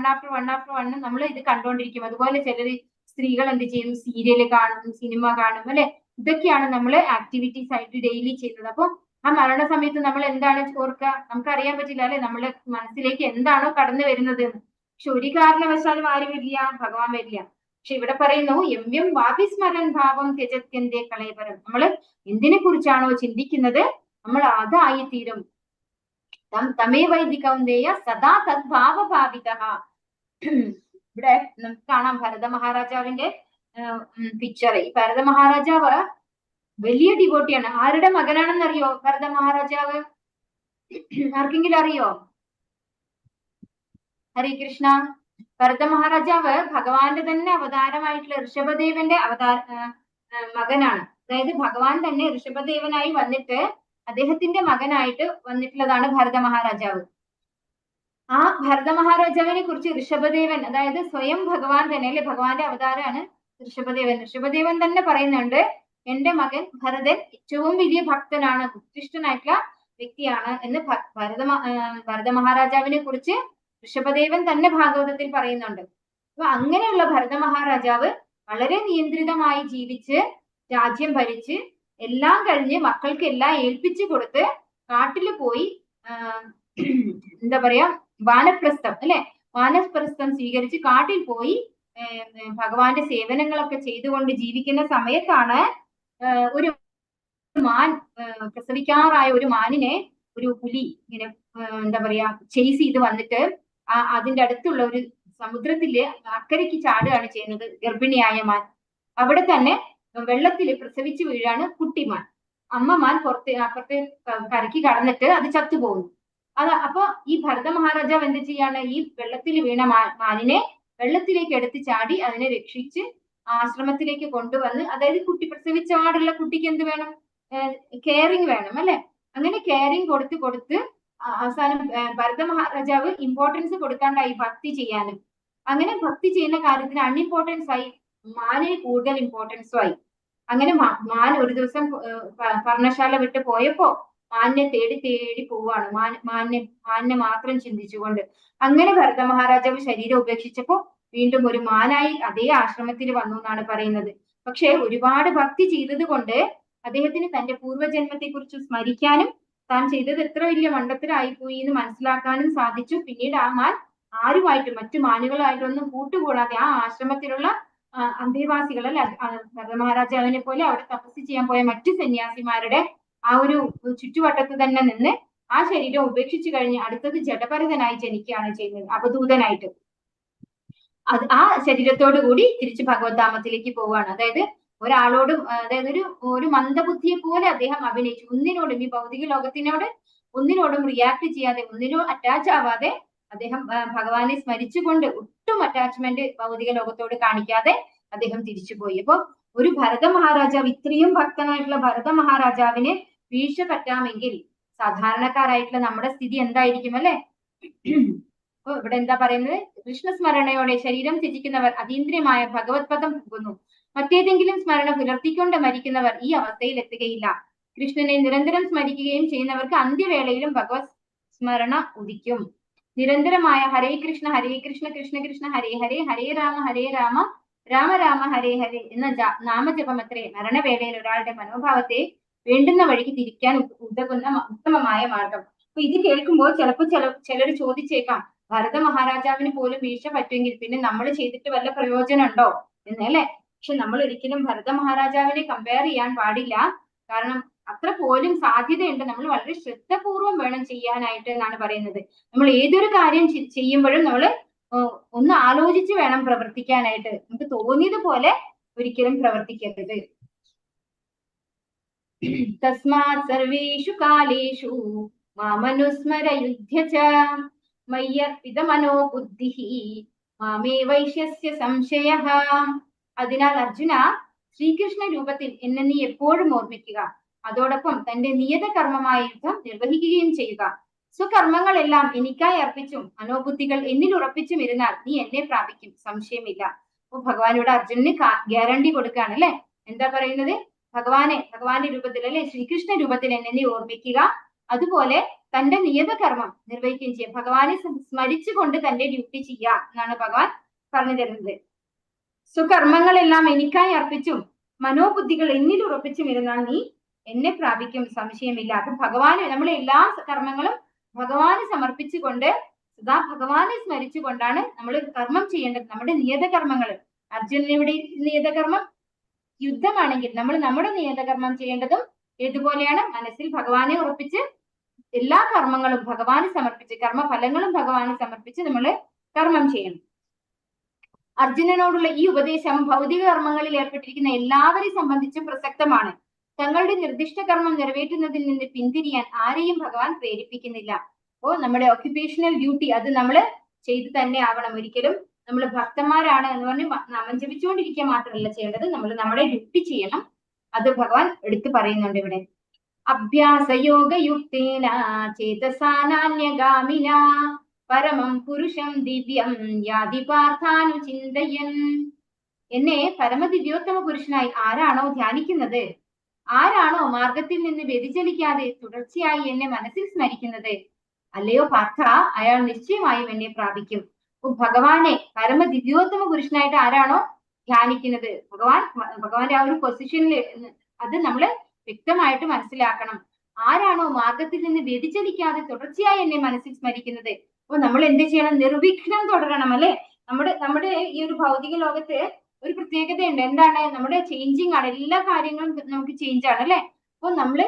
നമ്മൾ ഇത് കണ്ടോണ്ടിരിക്കും. അതുപോലെ ചിലര് സ്ത്രീകൾ എന്ത് ചെയ്യും, സീരിയൽ കാണും, സിനിമ കാണും അല്ലെ. ഇതൊക്കെയാണ് നമ്മൾ ആക്ടിവിറ്റീസ് ആയിട്ട് ഡെയിലി ചെയ്യുന്നത്. അപ്പൊ ആ മരണസമയത്ത് നമ്മൾ എന്താണ് ഓർക്കുക? നമുക്ക് അറിയാൻ പറ്റില്ല അല്ലെ, നമ്മുടെ മനസ്സിലേക്ക് എന്താണോ കടന്നു വരുന്നത്. പക്ഷെ ഒരു കാരണവശാലും ആരും വരില്ല, ഭഗവാൻ വരില്ല. പക്ഷെ ഇവിടെ പറയുന്നു, യം യം വാപി സ്മരൻ ഭാവം ത്യജത്യന്തേ കളേവരം. നമ്മൾ എന്തിനെ കുറിച്ചാണോ ചിന്തിക്കുന്നത് നമ്മൾ അതായി തീരും. തമേ വൈദി കൗന്ദേയ സദാ തദ്ഭാവഭാവിതഃ. ഇവിടെ നമുക്ക് കാണാം ഭരത മഹാരാജാവിന്റെ പിക്ചർ. ഈ ഭരത മഹാരാജാവ് വലിയ ഡിവോട്ടിയാണ്. ആരുടെ മകനാണെന്നറിയോ ഭരത മഹാരാജാവ്? ആർക്കെങ്കിലും അറിയോ? ഹരേ കൃഷ്ണ. ഭരത മഹാരാജാവ് ഭഗവാന്റെ തന്നെ അവതാരമായിട്ടുള്ള ഋഷഭദേവന്റെ മകനാണ്. അതായത് ഭഗവാൻ തന്നെ ഋഷഭദേവനായി വന്നിട്ട് അദ്ദേഹത്തിന്റെ മകനായിട്ട് വന്നിട്ടുള്ളതാണ് ഭരത മഹാരാജാവ്. ആ ഭരത മഹാരാജാവിനെ കുറിച്ച് ഋഷഭദേവൻ, അതായത് സ്വയം ഭഗവാൻ തന്നെ അല്ലെ, ഭഗവാന്റെ അവതാരമാണ് ഋഷഭദേവൻ. ഋഷഭദേവൻ തന്നെ പറയുന്നുണ്ട്, എന്റെ മകൻ ഭരതൻ ഏറ്റവും വലിയ ഭക്തനാണ്, ഉത്കൃഷ്ടനായിട്ടുള്ള വ്യക്തിയാണ് എന്ന് ഭരത മഹാരാജാവിനെ കുറിച്ച് ഋഷഭദേവൻ തന്നെ ഭാഗവതത്തിൽ പറയുന്നുണ്ട്. അപ്പൊ അങ്ങനെയുള്ള ഭരത മഹാരാജാവ് വളരെ നിയന്ത്രിതമായി ജീവിച്ച് രാജ്യം ഭരിച്ച് എല്ലാം കഴിഞ്ഞ് മക്കൾക്ക് എല്ലാം ഏൽപ്പിച്ചു കൊടുത്ത് കാട്ടില് പോയി എന്താ പറയാ വാനപ്രസ്ഥം അല്ലെ, വാനപ്രസ്ഥം സ്വീകരിച്ച് കാട്ടിൽ പോയി ഭഗവാന്റെ സേവനങ്ങളൊക്കെ ചെയ്തുകൊണ്ട് ജീവിക്കുന്ന സമയത്താണ് ഒരു മാൻ, പ്രസവിക്കാറായ ഒരു മാനിനെ ഒരു പുലി ഇങ്ങനെ എന്താ പറയാ ചേസ് ചെയ്ത് വന്നിട്ട് അതിന്റെ അടുത്തുള്ള ഒരു സമുദ്രത്തില് അക്കരയ്ക്ക് ചാടുകയാണ് ചെയ്യുന്നത് ഗർഭിണിയായ മാൻ. അവിടെ തന്നെ വെള്ളത്തിൽ പ്രസവിച്ചു വീഴാണ് കുട്ടിമാൻ. അമ്മമാൻ അപ്പുറത്തെ കരയ്ക്ക് കടന്നിട്ട് അത് ചത്തുപോകുന്നു. അപ്പൊ ഈ ഭരത മഹാരാജാവ് എന്ത് ചെയ്യാണ്, ഈ വെള്ളത്തിൽ വീണ മാനിനെ വെള്ളത്തിലേക്ക് എടുത്ത് ചാടി അതിനെ രക്ഷിച്ച് ആശ്രമത്തിലേക്ക് കൊണ്ടുവന്ന്, അതായത് കുട്ടി പ്രസവിച്ച ആടുള്ള കുട്ടിക്ക് എന്ത് വേണം, കെയറിങ് വേണം അല്ലെ. അങ്ങനെ കെയറിങ് കൊടുത്ത് അവസാനം ഭരത മഹാരാജാവ് ഇമ്പോർട്ടൻസ് കൊടുക്കാണ്ടായി ഭക്തി ചെയ്യാനും. അങ്ങനെ ഭക്തി ചെയ്യുന്ന കാര്യത്തിന് അൺഇമ്പോർട്ടൻസ് ആയി, മാനിന് കൂടുതൽ ഇമ്പോർട്ടൻസും ആയി. അങ്ങനെ മാൻ ഒരു ദിവസം പർണശാല വിട്ട് പോയപ്പോ മാനിനെ തേടി പോവാണ്, മാനിനെ മാത്രം ചിന്തിച്ചുകൊണ്ട്. അങ്ങനെ ഭരത മഹാരാജാവ് ശരീരം ഉപേക്ഷിച്ചപ്പോ വീണ്ടും ഒരു മാനായി അതേ ആശ്രമത്തിൽ വന്നു എന്നാണ് പറയുന്നത്. പക്ഷെ ഒരുപാട് ഭക്തി ചെയ്തത് കൊണ്ട് അദ്ദേഹത്തിന് തന്റെ പൂർവ്വജന്മത്തെ കുറിച്ച് സ്മരിക്കാനും താൻ ചെയ്തത് എത്ര വലിയ മണ്ടത്തരായിപ്പോയി എന്ന് മനസ്സിലാക്കാനും സാധിച്ചു. പിന്നീട് ആ മാൻ ആരുമായിട്ടും മറ്റു മാനുകളായിട്ടൊന്നും കൂട്ടുകൂടാതെ ആ ആശ്രമത്തിലുള്ള അന്തേവാസികൾ അല്ലെ, ഭരത മഹാരാജാവിനെ പോലെ അവിടെ തപസ് ചെയ്യാൻ പോയ മറ്റു സന്യാസിമാരുടെ ആ ഒരു ചുറ്റുവട്ടത്ത് തന്നെ നിന്ന് ആ ശരീരം ഉപേക്ഷിച്ചു കഴിഞ്ഞ് അടുത്തത് ജഡഭരതനായി ജനിക്കുകയാണ് ചെയ്യുന്നത്, അവധൂതനായിട്ട്. ആ ശരീരത്തോടു കൂടി തിരിച്ച് ഭഗവത്ധാമത്തിലേക്ക് പോവുകയാണ്. അതായത് ഒരാളോടും, അതായത് ഒരു മന്ദബുദ്ധിയെ പോലെ അദ്ദേഹം അഭിനയിച്ചു. ഒന്നിനോടും, ഈ ഭൗതിക ലോകത്തിനോട് ഒന്നിനോടും റിയാക്ട് ചെയ്യാതെ, ഒന്നിനോട് അറ്റാച്ച് ആവാതെ അദ്ദേഹം ഭഗവാനെ സ്മരിച്ചുകൊണ്ട് ഒട്ടും അറ്റാച്ച്മെന്റ് ഭൗതിക ലോകത്തോട് കാണിക്കാതെ അദ്ദേഹം തിരിച്ചുപോയി. അപ്പൊ ഒരു ഭരത മഹാരാജാവ്, ഇത്രയും ഭക്തനായിട്ടുള്ള ഭരത മഹാരാജാവിന് വീഴ്ച പറ്റാമെങ്കിൽ സാധാരണക്കാരായിട്ടുള്ള നമ്മുടെ സ്ഥിതി എന്തായിരിക്കും അല്ലെ. അപ്പൊ ഇവിടെ എന്താ പറയുന്നത്, കൃഷ്ണസ്മരണയോടെ ശരീരം ത്യജിക്കുന്നവർ അതീന്ദ്രിയമായ ഭഗവത് പദം പോകുന്നു. മറ്റേതെങ്കിലും സ്മരണ പുലർത്തിക്കൊണ്ട് മരിക്കുന്നവർ ഈ അവസ്ഥയിൽ എത്തുകയില്ല. കൃഷ്ണനെ നിരന്തരം സ്മരിക്കുകയും ചെയ്യുന്നവർക്ക് അന്ത്യവേളയിലും ഭഗവത് സ്മരണ ഉദിക്കും. നിരന്തരമായ ഹരേ കൃഷ്ണ കൃഷ്ണ കൃഷ്ണ ഹരേ ഹരേ, ഹരേ രാമ രാമ രാമ ഹരേ ഹരേ എന്ന നാമജപമത്രേ മരണവേളയിൽ ഒരാളുടെ മനോഭാവത്തെ വേണ്ടുന്ന വഴിക്ക് തിരിക്കാൻ ഉതകുന്ന ഉത്തമമായ മാർഗം. അപ്പൊ ഇത് കേൾക്കുമ്പോൾ ചിലപ്പോൾ ചിലർ ചോദിച്ചേക്കാം, ഭരത മഹാരാജാവിന് പോലും വീഴ്ച പറ്റുമെങ്കിൽ പിന്നെ നമ്മൾ ചെയ്തിട്ട് വല്ല പ്രയോജനം ഉണ്ടോ എന്നല്ലേ. പക്ഷെ നമ്മൾ ഒരിക്കലും ഭരത മഹാരാജാവിനെ കമ്പയർ ചെയ്യാൻ പാടില്ല. കാരണം അത്ര പോലും സാധ്യതയുണ്ട്. നമ്മൾ വളരെ ശ്രദ്ധപൂർവം വേണം ചെയ്യാനായിട്ട് എന്നാണ് പറയുന്നത്. നമ്മൾ ഏതൊരു കാര്യം ചെയ്യുമ്പോഴും നമ്മൾ ഒന്ന് ആലോചിച്ച് വേണം പ്രവർത്തിക്കാനായിട്ട്. നമുക്ക് തോന്നിയതുപോലെ ഒരിക്കലും പ്രവർത്തിക്കരുത്. തസ്മാത് സർവേഷു കാലേഷു മാമനുസ്മര യുധ്യ ച മയ്യർപ്പിത മനോബുദ്ധിഃ മാമേ വൈശ്യസ്യ സംശയഃ. അതിനാൽ അർജുന, ശ്രീകൃഷ്ണ രൂപത്തിൽ എന്നെ നീ എപ്പോഴും ഓർമ്മിക്കുക. അതോടൊപ്പം തന്റെ നിയത കർമ്മമായ യുദ്ധം നിർവഹിക്കുകയും ചെയ്യുക. സ്വകർമ്മങ്ങളെല്ലാം എനിക്കായി അർപ്പിച്ചും മനോബുദ്ധികൾ എന്നിൽ ഉറപ്പിച്ചും ഇരുന്നാൽ നീ എന്നെ പ്രാപിക്കും, സംശയമില്ല. അപ്പൊ ഭഗവാൻ ഇവിടെ അർജുനന് ഗ്യാരണ്ടി കൊടുക്കുകയാണ് അല്ലെ. എന്താ പറയുന്നത്? ഭഗവാന്റെ രൂപത്തിൽ അല്ലെ, ശ്രീകൃഷ്ണ രൂപത്തിൽ എന്നെ നീ ഓർമ്മിക്കുക. അതുപോലെ തന്റെ നിയത കർമ്മം നിർവഹിക്കുകയും ചെയ്യുക. ഭഗവാനെ സ്മരിച്ചുകൊണ്ട് തന്റെ ഡ്യൂട്ടി ചെയ്യുക എന്നാണ് ഭഗവാൻ പറഞ്ഞു തരുന്നത്. സ്വകർമ്മങ്ങളെല്ലാം എനിക്കായി അർപ്പിച്ചും മനോബുദ്ധികൾ എന്നിൽ ഉറപ്പിച്ചും ഇരുന്നാൽ നീ എന്നെ പ്രാപിക്കും, സംശയമില്ല. അപ്പൊ ഭഗവാന് നമ്മളെ എല്ലാ കർമ്മങ്ങളും ഭഗവാന് സമർപ്പിച്ചുകൊണ്ട് സദാ ഭഗവാനെ സ്മരിച്ചുകൊണ്ടാണ് നമ്മൾ കർമ്മം ചെയ്യേണ്ടത്. നമ്മുടെ നിയതകർമ്മങ്ങൾ. അർജുനയുടെ നിയതകർമ്മം യുദ്ധമാണെങ്കിൽ നമ്മൾ നമ്മുടെ നിയതകർമ്മം ചെയ്യേണ്ടതും ഏതുപോലെയാണ്? മനസ്സിൽ ഭഗവാനെ ഉറപ്പിച്ച് എല്ലാ കർമ്മങ്ങളും ഭഗവാന് സമർപ്പിച്ച്, കർമ്മഫലങ്ങളും ഭഗവാന് സമർപ്പിച്ച് നമ്മൾ കർമ്മം ചെയ്യണം. അർജുനനോടുള്ള ഈ ഉപദേശം ഭൗതിക കർമ്മങ്ങളിൽ ഏർപ്പെട്ടിരിക്കുന്ന എല്ലാവരെയും സംബന്ധിച്ച് പ്രസക്തമാണ്. തങ്ങളുടെ നിർദ്ദിഷ്ട കർമ്മം നിറവേറ്റുന്നതിൽ നിന്ന് പിന്തിരിയാൻ ആരെയും ഭഗവാൻ പ്രേരിപ്പിക്കുന്നില്ല. അപ്പോ നമ്മുടെ ഓക്യുപേഷണൽ ഡ്യൂട്ടി അത് നമ്മൾ ചെയ്തു തന്നെ ആവണം. ഒരിക്കലും നമ്മൾ ഭക്തന്മാരാണ് എന്ന് പറഞ്ഞ് നാമം ജപിച്ചുകൊണ്ടിരിക്കുക മാത്രമല്ല ചെയ്യേണ്ടത്, നമ്മൾ നമ്മുടെ ഡ്യൂട്ടി ചെയ്യണം. അത് ഭഗവാൻ എടുത്തു പറയുന്നുണ്ട് ഇവിടെ. അഭ്യാസയോഗയുക്തേന ചേതസാനാന്യഗാമിന പരമം പുരുഷം ദിവ്യം യാതി പാർത്ഥാനുചിന്തയൻ. എന്നെ പരമദിവ്യോത്തമ പുരുഷനായി ആരാണോ ധ്യാനിക്കുന്നത്, ആരാണോ മാർഗത്തിൽ നിന്ന് വ്യതിചലിക്കാതെ തുടർച്ചയായി എന്നെ മനസ്സിൽ സ്മരിക്കുന്നത്, അല്ലയോ പാർത്ഥ, അയാൾ നിശ്ചയമായും എന്നെ പ്രാപിക്കും. ഭഗവാനെ പരമദിവ്യോത്തമ പുരുഷനായിട്ട് ആരാണോ ധ്യാനിക്കുന്നത്, ഭഗവാന്റെ ആ ഒരു പൊസിഷനിൽ അത് നമ്മൾ വ്യക്തമായിട്ട് മനസ്സിലാക്കണം. ആരാണോ മാർഗത്തിൽ നിന്ന് വ്യതിചലിക്കാതെ തുടർച്ചയായി എന്നെ മനസ്സിൽ സ്മരിക്കുന്നത്, അപ്പൊ നമ്മൾ എന്ത് ചെയ്യണം? നിർവിഘ്നം തുടരണം അല്ലെ. നമ്മുടെ ഈ ഒരു ഭൗതിക ലോകത്ത് ഒരു പ്രത്യേകതയുണ്ട്. എന്താണ്? നമ്മുടെ ചേഞ്ചിങ് ആണ്. എല്ലാ കാര്യങ്ങളും നമുക്ക് ചേഞ്ച് ആണ് അല്ലെ. അപ്പൊ നമ്മള്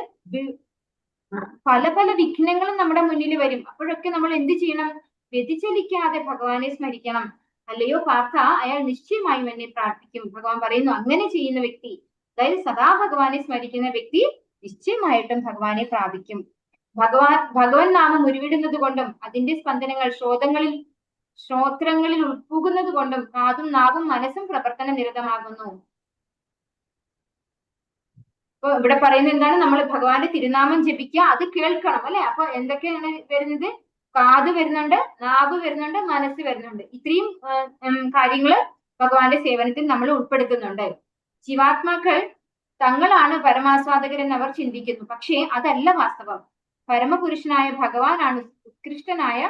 പല പല വിഘ്നങ്ങളും നമ്മുടെ മുന്നിൽ വരും. അപ്പോഴൊക്കെ നമ്മൾ എന്ത് ചെയ്യണം? വ്യതിചലിക്കാതെ ഭഗവാനെ സ്മരിക്കണം. അല്ലയോ പാർത്ഥ, അയാൾ നിശ്ചയമായും എന്നെ പ്രാർത്ഥിക്കും. ഭഗവാൻ പറയുന്നു, അങ്ങനെ ചെയ്യുന്ന വ്യക്തി, അതായത് സദാ ഭഗവാനെ സ്മരിക്കുന്ന വ്യക്തി നിശ്ചയമായിട്ടും ഭഗവാനെ പ്രാപിക്കും. ഭഗവാൻ നാമം ഉരുവിടുന്നത് കൊണ്ടും അതിന്റെ സ്പന്ദനങ്ങൾ ശ്രോത്രങ്ങളിൽ ഉൾപ്പുകുന്നത് കൊണ്ടും കാതും നാവും മനസ്സും പ്രവർത്തന നിരതമാകുന്നു. അപ്പൊ ഇവിടെ പറയുന്നത് എന്താണ്? നമ്മൾ ഭഗവാന്റെ തിരുനാമം ജപിക്കുക, അത് കേൾക്കണം അല്ലെ. അപ്പൊ എന്തൊക്കെയാണ് വരുന്നത്? കാത് വരുന്നുണ്ട്, നാവ് വരുന്നുണ്ട്, മനസ്സ് വരുന്നുണ്ട്. ഇത്രയും കാര്യങ്ങള് ഭഗവാന്റെ സേവനത്തിൽ നമ്മൾ ഉൾപ്പെടുത്തുന്നുണ്ട്. ജീവാത്മാക്കൾ തങ്ങളാണ് പരമാസ്വാദകരെന്ന് അവർ ചിന്തിക്കുന്നു. പക്ഷേ അതല്ല വാസ്തവം. പരമപുരുഷനായ ഭഗവാനാണ് ഉത്കൃഷ്ടനായ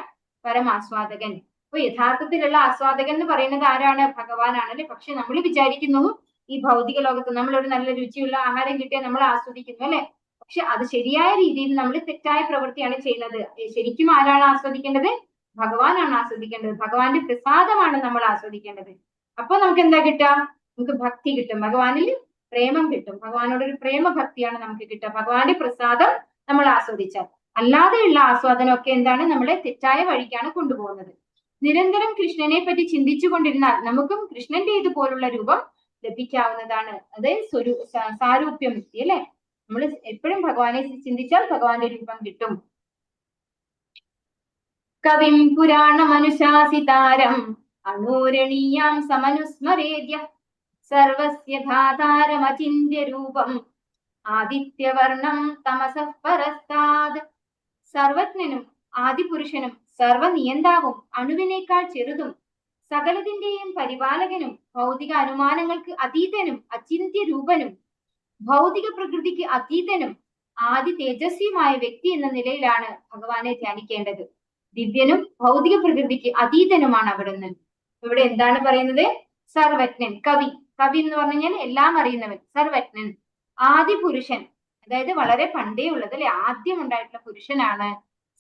പരമാസ്വാദകൻ. അപ്പൊ യഥാർത്ഥത്തിലുള്ള ആസ്വാദകൻ എന്ന് പറയുന്നത് ആരാണ്? ഭഗവാനാണല്ലേ. പക്ഷെ നമ്മൾ വിചാരിക്കുന്നു ഈ ഭൗതിക ലോകത്ത് നമ്മളൊരു നല്ല രുചിയുള്ള ആഹാരം കിട്ടിയാൽ നമ്മൾ ആസ്വദിക്കുന്നു അല്ലെ. പക്ഷെ അത് ശരിയായ രീതിയിൽ നമ്മൾ തെറ്റായ പ്രവൃത്തിയാണ് ചെയ്യുന്നത്. ശരിക്കും ആരാണ് ആസ്വദിക്കേണ്ടത്? ഭഗവാനാണ് ആസ്വദിക്കേണ്ടത്. ഭഗവാന്റെ പ്രസാദമാണ് നമ്മൾ ആസ്വദിക്കേണ്ടത്. അപ്പൊ നമുക്ക് എന്താ കിട്ടുക? നമുക്ക് ഭക്തി കിട്ടും, ഭഗവാനിൽ പ്രേമം കിട്ടും. ഭഗവാനോടൊരു പ്രേമഭക്തിയാണ് നമുക്ക് കിട്ടുക, ഭഗവാന്റെ പ്രസാദം നമ്മൾ ആസ്വദിച്ചാൽ. അല്ലാതെയുള്ള ആസ്വാദനമൊക്കെ എന്താണ്? നമ്മളെ തെറ്റായ വഴിക്കാണ് കൊണ്ടുപോകുന്നത്. നിരന്തരം കൃഷ്ണനെ പറ്റി ചിന്തിച്ചു കൊണ്ടിരുന്നാൽ നമുക്കും കൃഷ്ണന്റെ ഇതുപോലുള്ള രൂപം ലഭിക്കാവുന്നതാണ്. അതായത് സാരൂപ്യം മുക്തി അല്ലെ. നമ്മൾ എപ്പോഴും ഭഗവാനെ ചിന്തിച്ചാൽ ഭഗവാന്റെ രൂപം കിട്ടും. കവിം പുരാണമനുശാസിതാരം അണോരണീയാം സമനുസ്മരേദ്യ സർവസ്യ ധാതാരമചിന്യ രൂപം ആദിത്യവർണം തമസഃ പരസ്താദ്. സർവജ്ഞനും ആദിപുരുഷനും സർവനിയന്താവും അണുവിനേക്കാൾ ചെറുതും സകലതിന്റെയും പരിപാലകനും ഭൗതിക അനുമാനങ്ങൾക്ക് അതീതനും അചിന്ത്യ രൂപനും ഭൗതിക പ്രകൃതിക്ക് അതീതനും ആദി തേജസ്വിയുമായ വ്യക്തി എന്ന നിലയിലാണ് ഭഗവാനെ ധ്യാനിക്കേണ്ടത്. ദിവ്യനും ഭൗതിക പ്രകൃതിക്ക് അതീതനുമാണ് അവിടുന്ന്. ഇവിടെ എന്താണ് പറയുന്നത്? സർവജ്ഞൻ, കവി എന്ന് പറഞ്ഞു കഴിഞ്ഞാൽ എല്ലാം അറിയുന്നവൻ. സർവജ്ഞൻ, ആദിപുരുഷൻ, അതായത് വളരെ പണ്ടേ ഉള്ളത് അല്ലെ, ആദ്യം ഉണ്ടായിട്ടുള്ള പുരുഷനാണ്.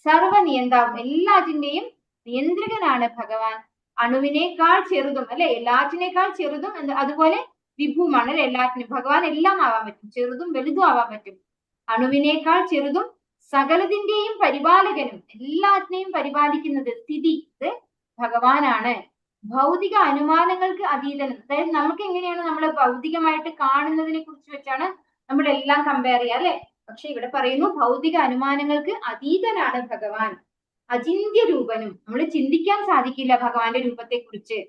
സർവനിയന്താവും, എല്ലാറ്റിന്റെയും നിയന്ത്രകനാണ് ഭഗവാൻ. അണുവിനേക്കാൾ ചെറുതും അല്ലെ, എല്ലാറ്റിനേക്കാൾ ചെറുതും അതുപോലെ വിഭുവുമാണ് അല്ലെ, എല്ലാറ്റിനും ഭഗവാൻ എല്ലാം ആവാൻ പറ്റും, ചെറുതും വലുതും ആവാൻ പറ്റും. അണുവിനേക്കാൾ ചെറുതും സകലതിന്റെയും പരിപാലകനും, എല്ലാത്തിനെയും പരിപാലിക്കുന്നത് സ്ഥിതി ഇത് ഭഗവാനാണ്. ഭൗതിക അനുമാനങ്ങൾക്ക് അതീതനും, അതായത് നമുക്ക് എങ്ങനെയാണ് നമ്മൾ ഭൗതികമായിട്ട് കാണുന്നതിനെ കുറിച്ച് വെച്ചാണ് നമ്മളെല്ലാം കമ്പയർ ചെയ്യുക അല്ലെ. പക്ഷെ ഇവിടെ പറയുന്നു ഭൗതിക അനുമാനങ്ങൾക്ക് അതീതനാണ് ഭഗവാൻ. അചിന്യ രൂപനും, നമ്മൾ ചിന്തിക്കാൻ സാധിക്കില്ല ഭഗവാന്റെ രൂപത്തെ കുറിച്ച്.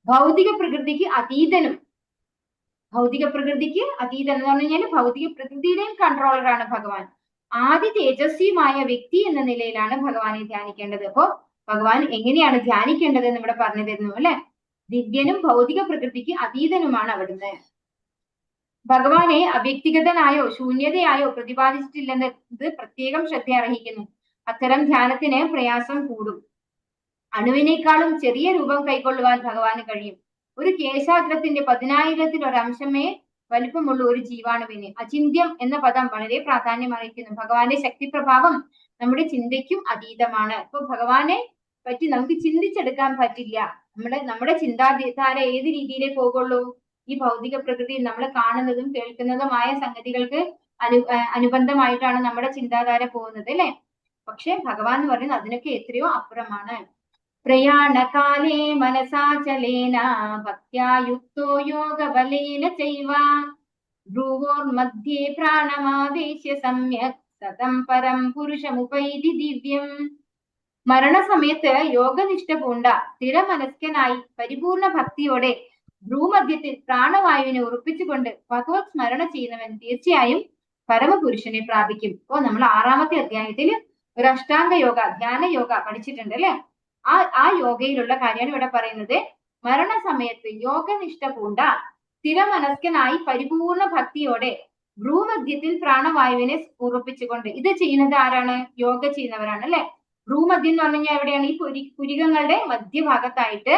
ഭൗതിക പ്രകൃതിക്ക് അതീതനും, ഭൗതിക പ്രകൃതിക്ക് അതീതൻ എന്ന് പറഞ്ഞു കഴിഞ്ഞാൽ ഭൗതിക പ്രകൃതിയുടെയും കൺട്രോളറാണ് ഭഗവാൻ. ആദി തേജസ്വിയുമായ വ്യക്തി എന്ന നിലയിലാണ് ഭഗവാനെ ധ്യാനിക്കേണ്ടത്. അപ്പോ ഭഗവാൻ എങ്ങനെയാണ് ധ്യാനിക്കേണ്ടത് എന്ന് ഇവിടെ പറഞ്ഞു തരുന്നു അല്ലെ. ദിവ്യനും ഭൗതിക പ്രകൃതിക്ക് അതീതനുമാണ് അവിടുന്ന്. ഭഗവാനെ അവ്യക്തിഗതനായോ ശൂന്യതയായോ പ്രതിപാദിച്ചിട്ടില്ലെന്ന് ഇത് പ്രത്യേകം ശ്രദ്ധ അർഹിക്കുന്നു. അത്തരം ധ്യാനത്തിന് പ്രയാസം കൂടും. അണുവിനേക്കാളും ചെറിയ രൂപം കൈക്കൊള്ളുവാൻ ഭഗവാന് കഴിയും. ഒരു കേശാഗ്രത്തിന്റെ 10,000-ൽ ഒരു അംശമേ വലിപ്പമുള്ള ഒരു ജീവാണുവിന്. അചിന്യം എന്ന പദം വളരെ പ്രാധാന്യം അറിയിക്കുന്നു. ഭഗവാന്റെ ശക്തി പ്രഭാവം നമ്മുടെ ചിന്തയ്ക്കും അതീതമാണ്. അപ്പൊ ഭഗവാനെ പറ്റി നമുക്ക് ചിന്തിച്ചെടുക്കാൻ പറ്റില്ല. നമ്മുടെ ചിന്താധാര ഏത് രീതിയിലേ പോകുള്ളൂ? ഈ ഭൗതിക പ്രകൃതിയിൽ നമ്മൾ കാണുന്നതും കേൾക്കുന്നതുമായ സംഗതികൾക്ക് അനുബന്ധമായിട്ടാണ് നമ്മുടെ ചിന്താധാര പോകുന്നത് അല്ലെ. പക്ഷെ ഭഗവാൻ എന്ന് പറയുന്നത് അതിനൊക്കെ എത്രയോ അപ്പുറമാണ്. പ്രയാണകാലേ മനസാചലേന ഭക്ത്യാ യുക്തോ യോഗബലേന ചൈവ ഭ്രുവോർമധ്യേ പ്രാണമാവേശ്യ സമ്യക് സതം പരം പുരുഷമുപൈതി ദിവ്യം. മരണസമയത്ത് യോഗനിഷ്ഠ പൂണ്ട സ്ഥിരമനസ്കനായി പരിപൂർണ ഭക്തിയോടെ ഭ്രൂമധ്യത്തിൽ പ്രാണവായുവിനെ ഉറപ്പിച്ചുകൊണ്ട് ഭഗവത് സ്മരണ ചെയ്യുന്നവൻ തീർച്ചയായും പരമപുരുഷനെ പ്രാപിക്കും. ഇപ്പോ നമ്മൾ 6-ാമത്തെ അധ്യായത്തിൽ ഒരു അഷ്ടാംഗ യോഗ, ധ്യാന യോഗ പഠിച്ചിട്ടുണ്ട് അല്ലെ. ആ യോഗയിലുള്ള കാര്യമാണ് ഇവിടെ പറയുന്നത്. മരണസമയത്ത് യോഗനിഷ്ഠ പൂണ്ട സ്ഥിരമനസ്കനായി പരിപൂർണ ഭക്തിയോടെ ഭ്രൂമധ്യത്തിൽ പ്രാണവായുവിനെ ഉറപ്പിച്ചുകൊണ്ട്. ഇത് ചെയ്യുന്നത് ആരാണ്? യോഗ ചെയ്യുന്നവരാണ് അല്ലെ. ഭ്രൂമധ്യം എന്ന് പറഞ്ഞു കഴിഞ്ഞാൽ എവിടെയാണ്? ഈ പുരികങ്ങളുടെ മധ്യഭാഗത്തായിട്ട്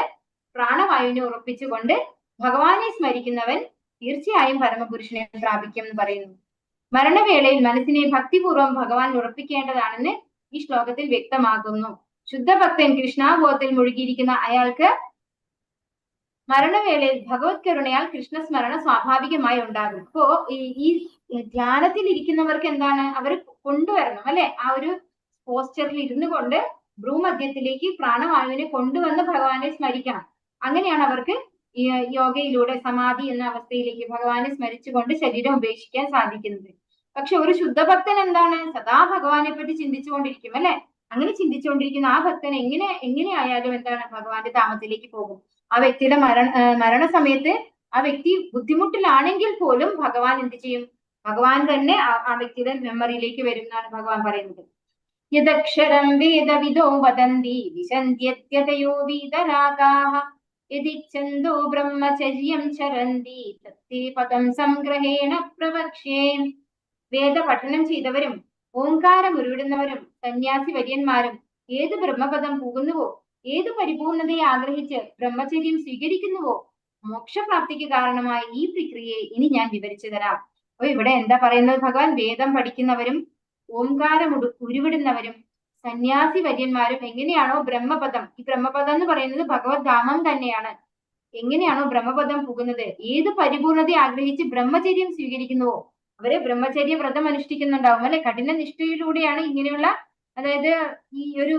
പ്രാണവായുവിനെ ഉറപ്പിച്ചുകൊണ്ട് ഭഗവാനെ സ്മരിക്കുന്നവൻ തീർച്ചയായും പരമപുരുഷനെ പ്രാപിക്കും എന്ന് പറയുന്നു. മരണവേളയിൽ മനസ്സിനെ ഭക്തിപൂർവ്വം ഭഗവാൻ ഉറപ്പിക്കേണ്ടതാണെന്ന് ഈ ശ്ലോകത്തിൽ വ്യക്തമാകുന്നു. ശുദ്ധഭക്തൻ കൃഷ്ണാബോധത്തിൽ മുഴുകിയിരിക്കുന്ന അയാൾക്ക് മരണവേളയിൽ ഭഗവത് കരുണയാൽ കൃഷ്ണസ്മരണ സ്വാഭാവികമായി ഉണ്ടാകും. അപ്പോ ഈ ധ്യാനത്തിൽ ഇരിക്കുന്നവർക്ക് എന്താണ്? അവർ കൊണ്ടുവരണം അല്ലെ. ആ ഒരു പോസ്ചറിൽ ഇരുന്നു കൊണ്ട് ഭ്രൂമധ്യത്തിലേക്ക് പ്രാണവായുവിനെ കൊണ്ടുവന്ന് ഭഗവാനെ സ്മരിക്കണം. അങ്ങനെയാണ് അവർക്ക് ഈ യോഗയിലൂടെ സമാധി എന്ന അവസ്ഥയിലേക്ക് ഭഗവാനെ സ്മരിച്ചുകൊണ്ട് ശരീരം ഉപേക്ഷിക്കാൻ സാധിക്കുന്നത്. പക്ഷെ ഒരു ശുദ്ധഭക്തൻ എന്താണ്? സദാ ഭഗവാനെ പറ്റി ചിന്തിച്ചുകൊണ്ടിരിക്കും അല്ലെ. അങ്ങനെ ചിന്തിച്ചുകൊണ്ടിരിക്കുന്ന ആ ഭക്തൻ എങ്ങനെയായാലും എന്താണ്? ഭഗവാന്റെ ധാമത്തിലേക്ക് പോകും. ആ വ്യക്തിയുടെ മരണസമയത്ത് ആ വ്യക്തി ബുദ്ധിമുട്ടിലാണെങ്കിൽ പോലും ഭഗവാൻ എന്ത് ചെയ്യും? ഭഗവാൻ തന്നെ ആ വ്യക്തിയുടെ മെമ്മറിയിലേക്ക് വരും എന്നാണ് ഭഗവാൻ പറയുന്നത്. യദക്ഷരം വേദവിദോ വദന്തി വിശന്ത്യത്യതയോ വീതരാഗാഃ യദിച്ഛന്തോ ബ്രഹ്മചര്യം ചരന്തി തത്തേ പദം സംഗ്രഹേണ പ്രവക്ഷ്യേ. വേദ പഠനം ചെയ്തവരും ഓംകാരം ഉരുവിടുന്നവരും സന്യാസി വര്യന്മാരും ഏത് ബ്രഹ്മപദം പോകുന്നുവോ, ഏത് പരിപൂർണതയെ ആഗ്രഹിച്ച് ബ്രഹ്മചര്യം സ്വീകരിക്കുന്നുവോ, മോക്ഷപ്രാപ്തിക്ക് കാരണമായ ഈ പ്രക്രിയയെ ഇനി ഞാൻ വിവരിച്ചു തരാം. അപ്പൊ ഇവിടെ എന്താ പറയുന്നത്? ഭഗവാൻ വേദം പഠിക്കുന്നവരും ഓംകാരം ഉരുവിടുന്നവരും സന്യാസി വര്യന്മാരും എങ്ങനെയാണോ ബ്രഹ്മപദം, ഈ ബ്രഹ്മപദം എന്ന് പറയുന്നത് ഭഗവത് ധാമം തന്നെയാണ്, എങ്ങനെയാണോ ബ്രഹ്മപദം പോകുന്നത്, ഏത് പരിപൂർണതയെ ആഗ്രഹിച്ച് ബ്രഹ്മചര്യം സ്വീകരിക്കുന്നുവോ അവര് ബ്രഹ്മചര്യ വ്രതം അനുഷ്ഠിക്കുന്നുണ്ടാവും അല്ലെ. കഠിന നിഷ്ഠയിലൂടെയാണ് ഇങ്ങനെയുള്ള, അതായത് ഈ ഒരു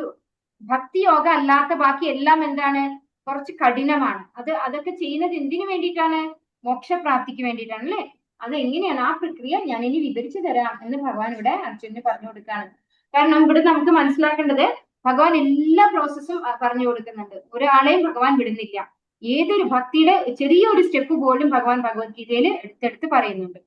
ഭക്തി യോഗ അല്ലാത്ത ബാക്കി എല്ലാം എന്താണ്? കുറച്ച് കഠിനമാണ്. അതൊക്കെ ചെയ്യുന്നത് എന്തിനു വേണ്ടിയിട്ടാണ്? മോക്ഷപ്രാപ്തിക്ക് വേണ്ടിയിട്ടാണ് അല്ലെ. അത് എങ്ങനെയാണ് ആ പ്രക്രിയ ഞാൻ ഇനി വിവരിച്ചു തരാം എന്ന് ഭഗവാൻ ഇവിടെ അർജുനന് പറഞ്ഞു കൊടുക്കുകയാണ്. കാരണം ഇവിടെ നമുക്ക് മനസ്സിലാക്കേണ്ടത് ഭഗവാൻ എല്ലാ പ്രോസസ്സും പറഞ്ഞു കൊടുക്കുന്നുണ്ട്. ഒരാളെയും ഭഗവാൻ വിടുന്നില്ല. ഏതൊരു ഭക്തിയുടെ ചെറിയൊരു സ്റ്റെപ്പ് പോലും ഭഗവാൻ ഭഗവത്ഗീതയിൽ എടുത്തെടുത്ത് പറയുന്നുണ്ട്.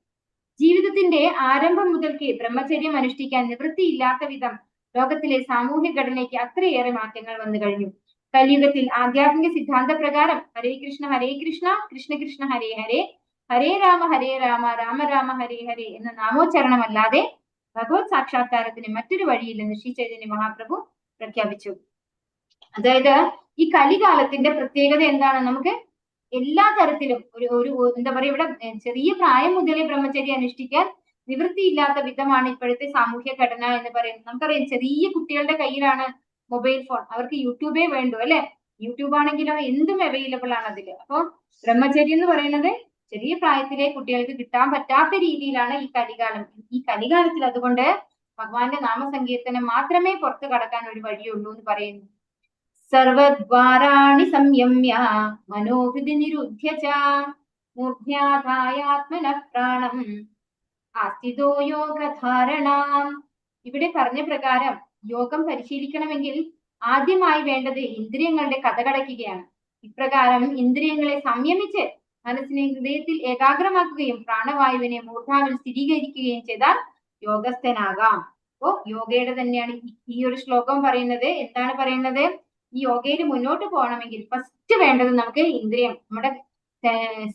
ജീവിതത്തിന്റെ ആരംഭം മുതൽക്ക് ബ്രഹ്മചര്യം അനുഷ്ഠിക്കാൻ നിവൃത്തിയില്ലാത്ത വിധം ലോകത്തിലെ സാമൂഹ്യ ഘടനയ്ക്ക് അത്രയേറെ മാറ്റങ്ങൾ വന്നു കഴിഞ്ഞു. കലിയുഗത്തിൽ ആധ്യാത്മിക സിദ്ധാന്ത പ്രകാരം ഹരേ കൃഷ്ണ കൃഷ്ണ കൃഷ്ണ ഹരേ ഹരേ ഹരേ രാമ രാമ രാമ ഹരേ ഹരേ എന്ന നാമോച്ചരണമല്ലാതെ ഭഗവത് സാക്ഷാത്കാരത്തിന് മറ്റൊരു വഴിയില്ലെന്ന് ശ്രീ ചൈതന്യ മഹാപ്രഭു പ്രഖ്യാപിച്ചു. അതായത് ഈ കലികാലത്തിന്റെ പ്രത്യേകത എന്താണ്? നമുക്ക് എല്ലാ തരത്തിലും ഒരു എന്താ പറയുക, ഇവിടെ ചെറിയ പ്രായം മുതലേ ബ്രഹ്മചര്യം അനുഷ്ഠിക്കാൻ നിവൃത്തിയില്ലാത്ത വിധമാണ് ഇപ്പോഴത്തെ സാമൂഹ്യ ഘടന എന്ന് പറയുന്നത്. നമുക്കറിയാം, ചെറിയ കുട്ടികളുടെ കയ്യിലാണ് മൊബൈൽ ഫോൺ, അവർക്ക് യൂട്യൂബേ വേണ്ടു അല്ലെ. യൂട്യൂബ് ആണെങ്കിലോ എന്തും അവൈലബിൾ ആണ് അതില്. അപ്പൊ ബ്രഹ്മചര്യം എന്ന് പറയുന്നത് ചെറിയ പ്രായത്തിലെ കുട്ടികൾക്ക് കിട്ടാൻ പറ്റാത്ത രീതിയിലാണ് ഈ കലികാലം. ഈ കലികാലത്തിൽ അതുകൊണ്ട് ഭഗവാന്റെ നാമസങ്കീർത്തനം മാത്രമേ പുറത്തു കടക്കാൻ ഒരു വഴിയുള്ളൂ എന്ന് പറയുന്നു. സർവദ്വാരാണി സംയമ്യ മനോഹൃതി നിരുദ്ധ്യ ച മൂർധ്യാധായാത്മനഃ പ്രാണം ആസ്ഥിതോ യോഗധാരണാം. ഇവിടെ പറഞ്ഞ പ്രകാരം യോഗം പരിശീലിക്കണമെങ്കിൽ ആദ്യമായി വേണ്ടത് ഇന്ദ്രിയങ്ങളുടെ കഥകടയ്ക്കുകയാണ്. ഇപ്രകാരം ഇന്ദ്രിയങ്ങളെ സംയമിച്ച് മനസ്സിനെ ഹൃദയത്തിൽ ഏകാഗ്രമാക്കുകയും പ്രാണവായുവിനെ മൂർധാവിൽ സ്ഥിരീകരിക്കുകയും ചെയ്താൽ യോഗസ്ഥനാകാം. അപ്പോ യോഗയുടെ തന്നെയാണ് ഈ ഒരു ശ്ലോകം പറയുന്നത്. എന്താണ് പറയുന്നത്? ഈ യോഗയിൽ മുന്നോട്ട് പോകണമെങ്കിൽ ഫസ്റ്റ് വേണ്ടത് നമുക്ക് ഇന്ദ്രിയം, നമ്മുടെ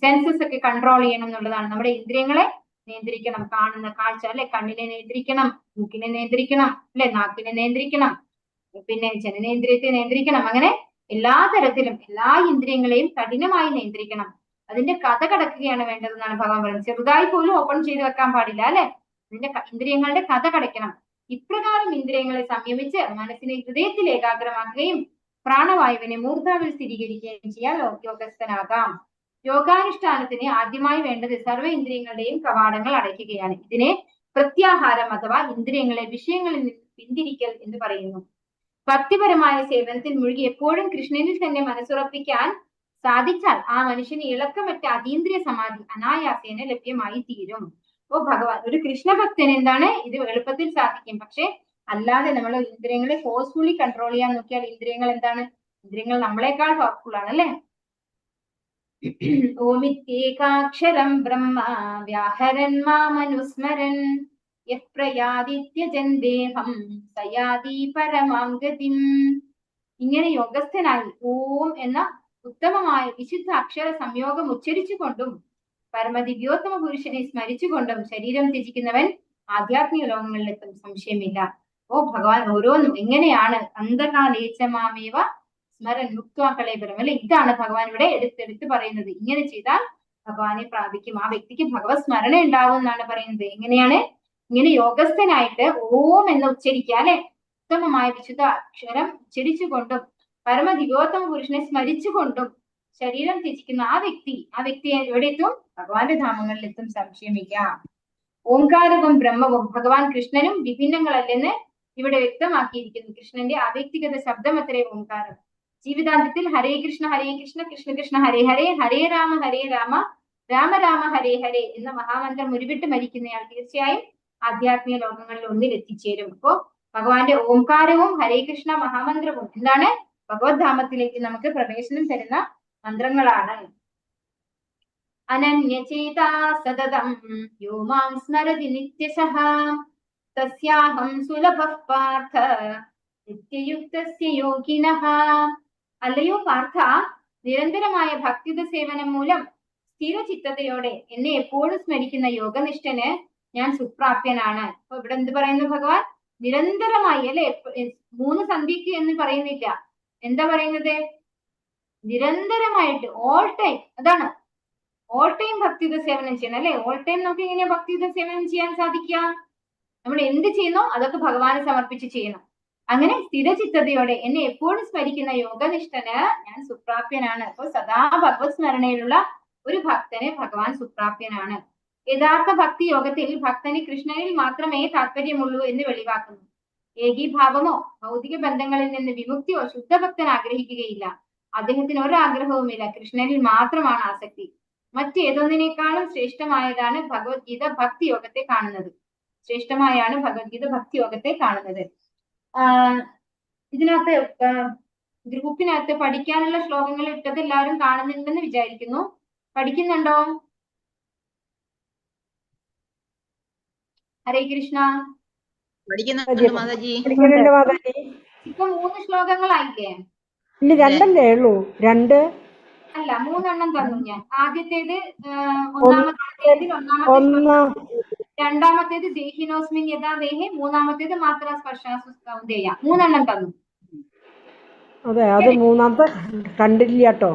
സെൻസസ് ഒക്കെ കൺട്രോൾ ചെയ്യണം എന്നുള്ളതാണ്. നമ്മുടെ ഇന്ദ്രിയങ്ങളെ നിയന്ത്രിക്കണം. കാണുന്ന കാഴ്ച അല്ലെ, കണ്ണിനെ നിയന്ത്രിക്കണം, മൂക്കിനെ നിയന്ത്രിക്കണം അല്ലെ, നാക്കിനെ നിയന്ത്രിക്കണം, പിന്നെ ജനനേന്ദ്രിയത്തെ നിയന്ത്രിക്കണം. അങ്ങനെ എല്ലാ തരത്തിലും എല്ലാ ഇന്ദ്രിയങ്ങളെയും കഠിനമായി നിയന്ത്രിക്കണം. അതിന്റെ കഥ കടക്കുകയാണ് വേണ്ടതെന്നാണ് ഭഗവാൻ പറയുന്നത്. ചെറുതായി പോലും ഓപ്പൺ ചെയ്ത് വെക്കാൻ പാടില്ല അല്ലെ. അതിന്റെ ഇന്ദ്രിയങ്ങളുടെ കഥ കടയ്ക്കണം. ഇപ്രകാരം ഇന്ദ്രിയങ്ങളെ സംയമിച്ച് മനസ്സിനെ ഹൃദയത്തിൽ ഏകാഗ്രമാക്കുകയും പ്രാണവായുവിനെ മൂർധാവിൽ സ്ഥിരീകരിക്കുകയും ചെയ്യാൻ യോഗസ്ഥനാകാം. യോഗാനുഷ്ഠാനത്തിന് ആദ്യമായി വേണ്ടത് സർവ്വ ഇന്ദ്രിയങ്ങളുടെയും കവാടങ്ങൾ അടയ്ക്കുകയാണ്. ഇതിനെ പ്രത്യാഹാരം അഥവാ ഇന്ദ്രിയങ്ങളെ വിഷയങ്ങളിൽ നിന്ന് പിന്തിരിക്കൽ എന്ന് പറയുന്നു. ഭക്തിപരമായ സേവനത്തിൽ മുഴുകി എപ്പോഴും കൃഷ്ണനിൽ തന്നെ മനസ്സുറപ്പിക്കാൻ സാധിച്ചാൽ ആ മനുഷ്യന് ഇളക്കമറ്റ അതീന്ദ്രിയ സമാധി അനായാസേന ലഭ്യമായി തീരും. ഓ ഭഗവാൻ, ഒരു കൃഷ്ണഭക്തന് എന്താണ് ഇത് എളുപ്പത്തിൽ സാധിക്കും. പക്ഷെ അല്ലാതെ നമ്മൾ ഇന്ദ്രിയങ്ങളെ ഫോഴ്സ്ഫുള്ളി കൺട്രോൾ ചെയ്യാൻ നോക്കിയാൽ ഇന്ദ്രിയങ്ങൾ എന്താണ്? ഇന്ദ്രിയങ്ങൾ നമ്മളെക്കാൾ പവർഫുൾ ആണ് അല്ലെ. ഓമിത്യേകാക്ഷരം ബ്രഹ്മ വ്യാഹരൻ മാമനുസ്മരൻ യപ്രയാദിത്യജൻ ദേഹം സയാതി പരമാം ഗതിം. ഇങ്ങനെ യോഗസ്ഥനായി ഓം എന്ന ഉത്തമമായ വിശുദ്ധ അക്ഷര സംയോഗം ഉച്ചരിച്ചുകൊണ്ടും പരമദിവ്യോത്തമ പുരുഷനെ സ്മരിച്ചുകൊണ്ടും ശരീരം ത്യജിക്കുന്നവൻ ആധ്യാത്മിക ലോകങ്ങളിലെത്തും, സംശയമില്ല. ഓ ഭഗവാൻ, ഓരോന്നും എങ്ങനെയാണ് അന്ധകാലേച്ചമാമേവ സ്മരൻ മുക്വാക്കളേപരം അല്ലെ. ഇതാണ് ഭഗവാൻ ഇവിടെ എടുത്തെടുത്ത് പറയുന്നത്. ഇങ്ങനെ ചെയ്താൽ ഭഗവാനെ പ്രാപിക്കും, ആ വ്യക്തിക്ക് ഭഗവത് സ്മരണ ഉണ്ടാവും എന്നാണ് പറയുന്നത്. എങ്ങനെയാണ്? ഇങ്ങനെ യോഗസ്ഥനായിട്ട് ഓം എന്ന് ഉച്ചരിക്കുക അല്ലെ, ഉത്തമമായ വിശുദ്ധ അക്ഷരം ഉച്ചരിച്ചുകൊണ്ടും പരമദിവ്യോത്തമ പുരുഷനെ സ്മരിച്ചുകൊണ്ടും ശരീരം ത്യജിക്കുന്ന ആ വ്യക്തി എവിടെ എത്തും? ഭഗവാന്റെ ധാമങ്ങളിലെത്തും, സംശയമില്ല. ഓംകാരവും ബ്രഹ്മവും ഭഗവാൻ കൃഷ്ണനും വിഭിന്നങ്ങളല്ലെന്ന് ഇവിടെ വ്യക്തമാക്കിയിരിക്കുന്നു. കൃഷ്ണന്റെ അവ്യക്തിഗത ശബ്ദം അത്രേ ഓംകാരം. ജീവിതാന്തത്തിൽ ഹരേ കൃഷ്ണ കൃഷ്ണ കൃഷ്ണ ഹരേ ഹരേ, ഹരേ രാമ രാമ രാമ ഹരേ ഹരേ എന്ന മഹാമന്ത്രം ഉരുവിട്ട് മരിക്കുന്നയാൾ തീർച്ചയായും ആധ്യാത്മിക ലോകങ്ങളിൽ ഒന്നിൽ എത്തിച്ചേരും. അപ്പോ ഭഗവാന്റെ ഓംകാരവും ഹരേ കൃഷ്ണ മഹാമന്ത്രവും എന്താണ്? ഭഗവത്ധാമത്തിലേക്ക് നമുക്ക് പ്രവേശനം തരുന്ന മന്ത്രങ്ങളാണ്. അനന്യചേതാ സതതം യോ മാം സ്മരതി നിത്യശഃ തസ്യാഹം സുലഭഃ പാർത്ഥ നിത്യയുക്തസ്യ യോഗിനഃ. അല്ലയോ പാർത്ഥ, നിരന്തരമായ ഭക്തിയുത സേവനം മൂലം സ്ഥിരചിത്തതയോടെ എന്നെ എപ്പോഴും സ്മരിക്കുന്ന യോഗനിഷ്ഠന് ഞാൻ സുപ്രാപ്യനാണ്. അപ്പൊ ഇവിടെ എന്ത് പറയുന്നു ഭഗവാൻ? നിരന്തരമായി അല്ലെ, 3 സന്ധ്യക്ക് എന്ന് പറയുന്നില്ല. എന്താ പറയുന്നത്? നിരന്തരമായിട്ട് ഓൾ ടൈം. അതാണ് ഓൾ ടൈം ഭക്തിയുത സേവനം ചെയ്യണം അല്ലെ. ഓൾ ടൈം നമുക്ക് എങ്ങനെയാ ഭക്തിയുത സേവനം ചെയ്യാൻ സാധിക്കുക? നമ്മൾ എന്ത് ചെയ്യുന്നോ അതൊക്കെ ഭഗവാനെ സമർപ്പിച്ച് ചെയ്യണം. അങ്ങനെ സ്ഥിരചിത്തതയോടെ എന്നെ എപ്പോഴും സ്മരിക്കുന്ന യോഗനിഷ്ഠന് ഞാൻ സുപ്രാപ്യനാണ്. അപ്പൊ സദാ ഭഗവത് സ്മരണയിലുള്ള ഒരു ഭക്തന് ഭഗവാൻ സുപ്രാപ്യനാണ്. യഥാർത്ഥ ഭക്തി യോഗത്തിൽ ഭക്തന് കൃഷ്ണനിൽ മാത്രമേ താല്പര്യമുള്ളൂ എന്ന് വെളിവാക്കുന്നു. ഏകീഭാവമോ ഭൗതിക ബന്ധങ്ങളിൽ നിന്ന് വിമുക്തിയോ ശുദ്ധഭക്തൻ ആഗ്രഹിക്കുകയില്ല. അദ്ദേഹത്തിന് ഒരാഗ്രഹവുമില്ല, കൃഷ്ണനിൽ മാത്രമാണ് ആസക്തി. മറ്റേതൊന്നിനേക്കാളും ശ്രേഷ്ഠമായതാണ് ഭഗവത്ഗീത ഭക്തി യോഗത്തെ കാണുന്നത്. ശ്രേഷ്ഠമായാണ് ഭഗവത്ഗീത ഭക്തി യോഗത്തെ കാണുന്നത്. ഇതിനകത്ത് ഗ്രൂപ്പിനകത്ത് പഠിക്കാനുള്ള ശ്ലോകങ്ങൾ ഇട്ടത് എല്ലാവരും കാണുന്നുണ്ടെന്ന് വിചാരിക്കുന്നു. പഠിക്കുന്നുണ്ടോ? ഹരേ കൃഷ്ണ. ഇപ്പൊ 3 ശ്ലോകങ്ങളായില്ലേ? ഇല്ല, 2 അല്ലേ ഉള്ളൂ? 2 അല്ല, 3 എണ്ണം തന്നു ഞാൻ. ആദ്യത്തേത് ഒന്നാമത്തേതിൽ രണ്ടാമത്തേത് ദേഹിനോസ്മിൻ യഥാ ദേഹി, മൂന്നാമത്തേത് മാത്ര സ്പർശാസു കൗന്ദേയ. 3 എണ്ണം തന്നു. അതെ, അത് മൂന്നാമത്തെ കണ്ടില്ല കേട്ടോ.